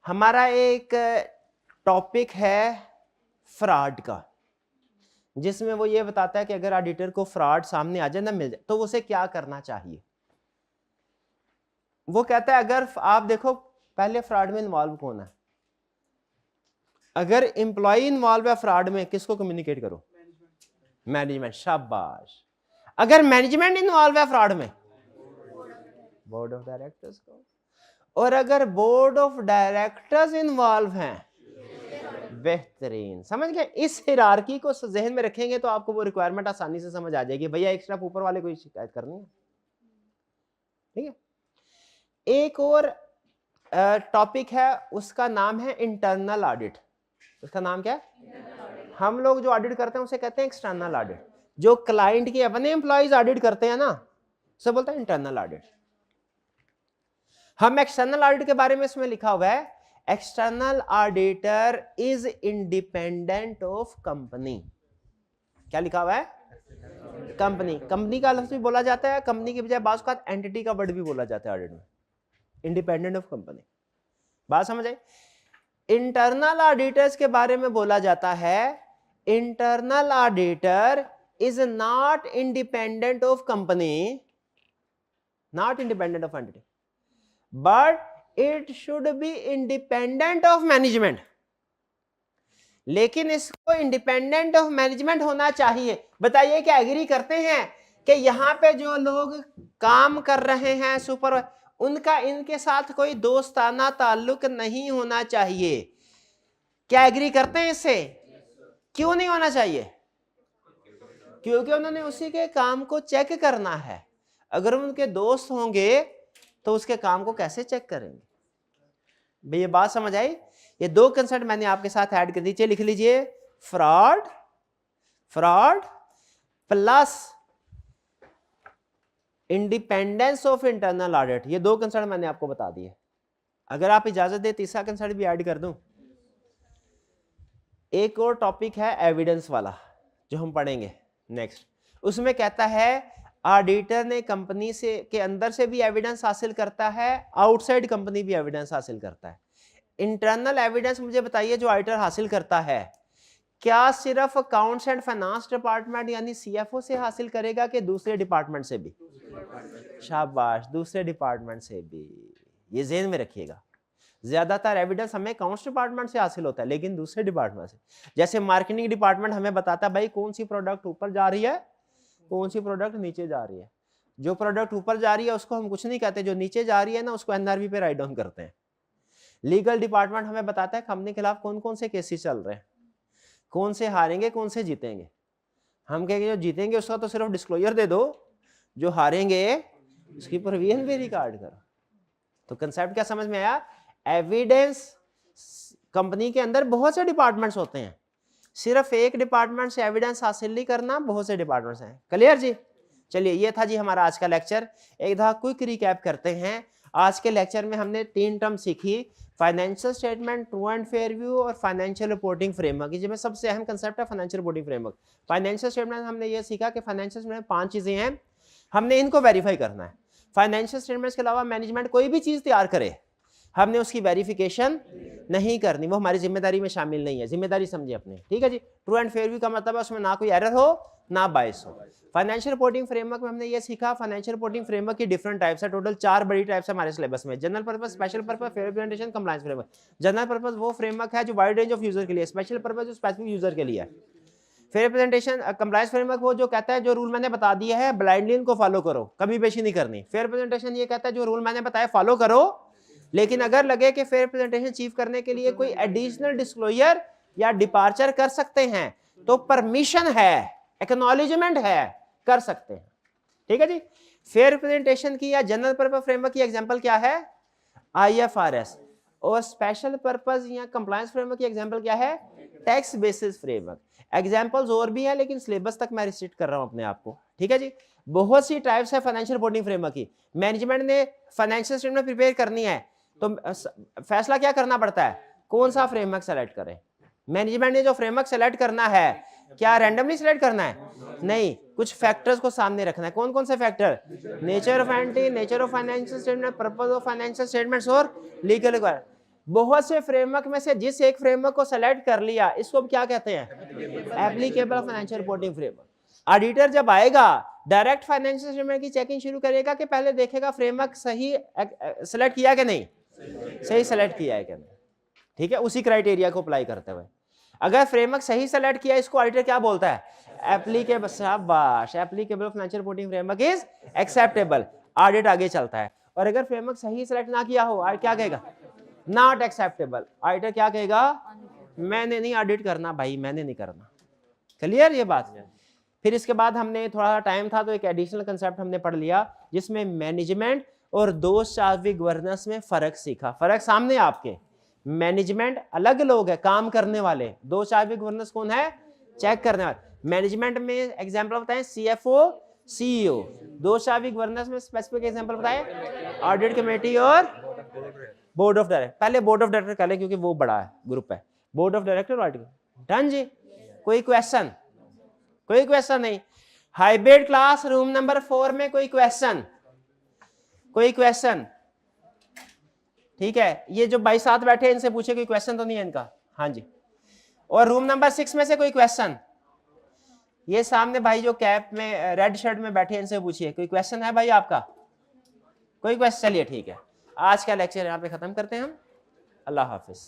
हमारा एक टॉपिक है फ्रॉड का, जिसमें वो ये बताता है कि अगर ऑडिटर को फ्रॉड सामने आ जाए ना, मिल जाए, तो उसे क्या करना चाहिए। वो कहता है अगर आप देखो पहले फ्रॉड में इन्वॉल्व कौन है, अगर एम्प्लॉय इन्वॉल्व है फ्रॉड में, किसको कम्युनिकेट करो, मैनेजमेंट, शाबाश। अगर मैनेजमेंट इन्वॉल्व है फ्रॉड में, बोर्ड ऑफ डायरेक्टर्स को। और अगर बोर्ड ऑफ डायरेक्टर्स इन्वॉल्व हैं, बेहतरीन, समझ गए। इस हिरार्की को जहन में रखेंगे तो आपको वो रिक्वायरमेंट आसानी से समझ आ जाएगी, भैया एक स्टेप ऊपर वाले को शिकायत करनी है। ठीक है, एक और टॉपिक है, उसका नाम है इंटरनल ऑडिट। उसका नाम क्या है, हम लोग जो ऑडिट करते हैं उसे कहते हैं एक्सटर्नल ऑडिट। जो क्लाइंट के अपने एम्प्लॉइज ऑडिट करते हैं ना, उसे बोलते हैं इंटरनल ऑडिट। हम एक्सटर्नल ऑडिट के बारे में इसमें लिखा हुआ है, external auditor is independent of company. क्या लिखा हुआ है, कंपनी। कंपनी का लफ्ज भी बोला जाता है, कंपनी के बजाय बात का एंटिटी का वर्ड भी बोला जाता है ऑडिट में, इंडिपेंडेंट ऑफ कंपनी। बात समझ आई। इंटरनल ऑडिटर्स के बारे में बोला जाता है, internal auditor is not independent of company, not independent of entity, but it should be independent of management. लेकिन इसको इंडिपेंडेंट ऑफ मैनेजमेंट होना चाहिए। बताइए क्या एग्री करते हैं कि यहां पे जो लोग काम कर रहे हैं सुपर, उनका इनके साथ कोई दोस्ताना ताल्लुक नहीं होना चाहिए। क्या एग्री करते हैं इससे? क्यों नहीं होना चाहिए? क्योंकि उन्होंने उसी के काम को चेक करना है। अगर उनके दोस्त होंगे तो उसके काम को कैसे चेक करेंगे? भाई ये बात समझ आई। ये दो कंसेप्ट मैंने आपके साथ ऐड कर दीजिए, लिख लीजिए, fraud, fraud plus independence of internal audit. ये दो कंसेप्ट मैंने आपको बता दिए। अगर आप इजाजत दे तीसरा कंसेप्ट भी ऐड कर दूं। एक और टॉपिक है एविडेंस वाला जो हम पढ़ेंगे नेक्स्ट। उसमें कहता है ऑडिटर ने कंपनी से के अंदर से भी एविडेंस हासिल करता है, आउटसाइड कंपनी भी एविडेंस हासिल करता है। इंटरनल एविडेंस मुझे बताइए जो ऑडिटर हासिल करता है, क्या सिर्फ अकाउंट्स एंड फाइनेंस डिपार्टमेंट यानी सीएफओ से हासिल करेगा कि दूसरे डिपार्टमेंट से भी? शाबाश, दूसरे डिपार्टमेंट से भी। ये ज़हन में रखिएगा, ज्यादातर एविडेंस हमें अकाउंट्स डिपार्टमेंट से हासिल होता है, लेकिन दूसरे डिपार्टमेंट से। जैसे मार्केटिंग डिपार्टमेंट हमें बताता है भाई कौन सी प्रोडक्ट ऊपर जा रही है, कौन सी प्रोडक्ट नीचे जा रही है। जो प्रोडक्ट ऊपर जा रही है उसको हम कुछ नहीं कहते, जो नीचे जा रही है ना उसको एनआरवी पे राइट डाउन करते हैं। लीगल डिपार्टमेंट हमें बताता है कंपनी के खिलाफ कौन कौन से केसेस चल रहे हैं, कौन से हारेंगे कौन से जीतेंगे। हम कहेंगे जो जीतेंगे उसका तो सिर्फ डिस्क्लोजर दे दो, जो हारेंगे उसकी प्रोविजन भी रिकॉर्ड करो। तो कंसेप्ट क्या समझ में आया? एविडेंस, कंपनी के अंदर बहुत से डिपार्टमेंट्स होते हैं, सिर्फ एक डिपार्टमेंट से एविडेंस हासिल नहीं करना, बहुत से डिपार्टमेंट्स हैं। क्लियर जी? चलिए ये था जी हमारा आज का लेक्चर। एक दफा क्विक रिकैप करते हैं। आज के लेक्चर में हमने 3 टर्म सीखी, financial statement, true and fair view और फाइनेंशियल रिपोर्टिंग फ्रेमवर्क। जिसमें सबसे अहम कंसेप्ट है financial reporting framework. Financial statement हमने ये सीखा कि फाइनेंशियल स्टेटमेंट में 5 चीजें हैं, हमने इनको वेरीफाई करना है। फाइनेंशियल स्टेटमेंट्स के अलावा मैनेजमेंट कोई भी चीज तैयार करे, हमने उसकी वेरिफिकेशन नहीं करनी, वो हमारी जिम्मेदारी में शामिल नहीं है। जिम्मेदारी समझिए अपने, ठीक है जी। ट्रू एंड फेयर व्यू का मतलब है उसमें ना कोई एरर हो ना बायस हो। फाइनेंशियल रिपोर्टिंग फ्रेमवर्क में हमने ये सीखा, फाइनेंशियल रिपोर्टिंग फ्रेमवर्क की डिफरेंट टाइप्स है, टोटल 4 बड़ी टाइप्स है हमारे सिलेबस में। General purpose, special purpose, fair presentation, compliance framework. General purpose वो फ्रेमवर्क है जो वाइड रेंज ऑफ यूजर के लिए, स्पेशल पर्पस जो स्पेसिफिक यूजर के लिए है। फेयर प्रेजेंटेशन, कंप्लायंस फ्रेमवर्क वो जो कहता है जो रूल मैंने बता दिया है ब्लाइंडली इनको फॉलो करो, कमी पेशी नहीं करनी। फेयर प्रेजेंटेशन ये कहता है जो रूल मैंने बताया फॉलो करो, लेकिन अगर लगे कि फेयर प्रेजेंटेशन अचीव करने के लिए कोई एडिशनल डिस्क्लोजर या डिपार्चर कर सकते हैं तो परमिशन है, एक्नॉलेजमेंट है, कर सकते हैं। ठीक है जी। फेयर प्रेजेंटेशन की या जनरल पर्पस फ्रेमवर्क की एग्जांपल क्या है? आईएफआरएस। और स्पेशल पर्पस या कंप्लायंस फ्रेमवर्क की एग्जांपल क्या है? Tax basis framework. एग्जांपल्स और भी हैं लेकिन सिलेबस तक मैं रिस्ट्रिक्ट कर रहा हूं अपने आप को। ठीक है जी। बहुत सी टाइप्स है फाइनेंशियल रिपोर्टिंग फ्रेमवर्क की। मैनेजमेंट ने फाइनेंशियल स्टेटमेंट प्रिपेयर करनी है तो फैसला क्या करना पड़ता है? कौन सा फ्रेमवर्क सेलेक्ट करें। मैनेजमेंट ने जो फ्रेमवर्क सेलेक्ट करना है क्या रैंडमली सेलेक्ट करना है? नहीं, कुछ फैक्टर्स को सामने रखना है। कौन कौन से factor? Nature of entity, nature of financial statement, purpose of financial statements और लीगल रिक्वायरमेंट। बहुत से फ्रेमवर्क में से जिस एक फ्रेमवर्क को सेलेक्ट कर लिया इसको क्या कहते हैं? Applicable financial reporting framework. Auditor जब आएगा डायरेक्ट फाइनेंशियल स्टेटमेंट की चेकिंग शुरू करेगा कि पहले देखेगा फ्रेमवर्क सही सेलेक्ट किया कि नहीं, सही सेलेक्ट किया है कि नहीं। ठीक है, उसी क्राइटेरिया को अप्लाई करते हुए अगर फ्रेमवर्क सही सेलेक्ट किया इसको ऑडिटर क्या बोलता है? एप्लीकेबल। शाबाश, applicable financial reporting framework is acceptable. Audit आगे चलता है। और अगर फ्रेमवर्क सही सेलेक्ट ना किया हो क्या कहेगा? Not acceptable. ऑडिटर क्या कहेगा? मैंने नहीं ऑडिट करना भाई, मैंने नहीं करना। क्लियर ये बात? फिर इसके बाद हमने थोड़ा टाइम था तो एक एडिशनल कंसेप्ट हमने पढ़ लिया जिसमें मैनेजमेंट और दोषावी गवर्नेंस में फर्क सीखा। फर्क सामने आपके, मैनेजमेंट अलग लोग है काम करने वाले, दोषावी गवर्नेंस कौन है? चेक करने वाले। मैनेजमेंट में एग्जांपल बताएं सीएफओ, सीईओ। दोषावी गवर्नेंस में स्पेसिफिक एग्जांपल बताएं ऑडिट कमेटी और बोर्ड ऑफ डायरेक्टर। पहले बोर्ड ऑफ डायरेक्टर कर ले क्योंकि वो बड़ा है ग्रुप है। Board of director audit done जी। कोई क्वेश्चन? कोई क्वेश्चन नहीं। हाइब्रिड क्लास रूम नंबर 4 में कोई क्वेश्चन? कोई क्वेश्चन? ठीक है, ये जो भाई साथ बैठे इनसे पूछे कोई क्वेश्चन तो नहीं है इनका? हाँ जी। और रूम नंबर 6 में से कोई क्वेश्चन? ये सामने भाई जो कैप में रेड शर्ट में बैठे इनसे पूछिए कोई क्वेश्चन है भाई आपका? कोई क्वेश्चन? चलिए ठीक है, आज का लेक्चर यहाँ पे खत्म करते हैं हम। अल्लाह हाफिज।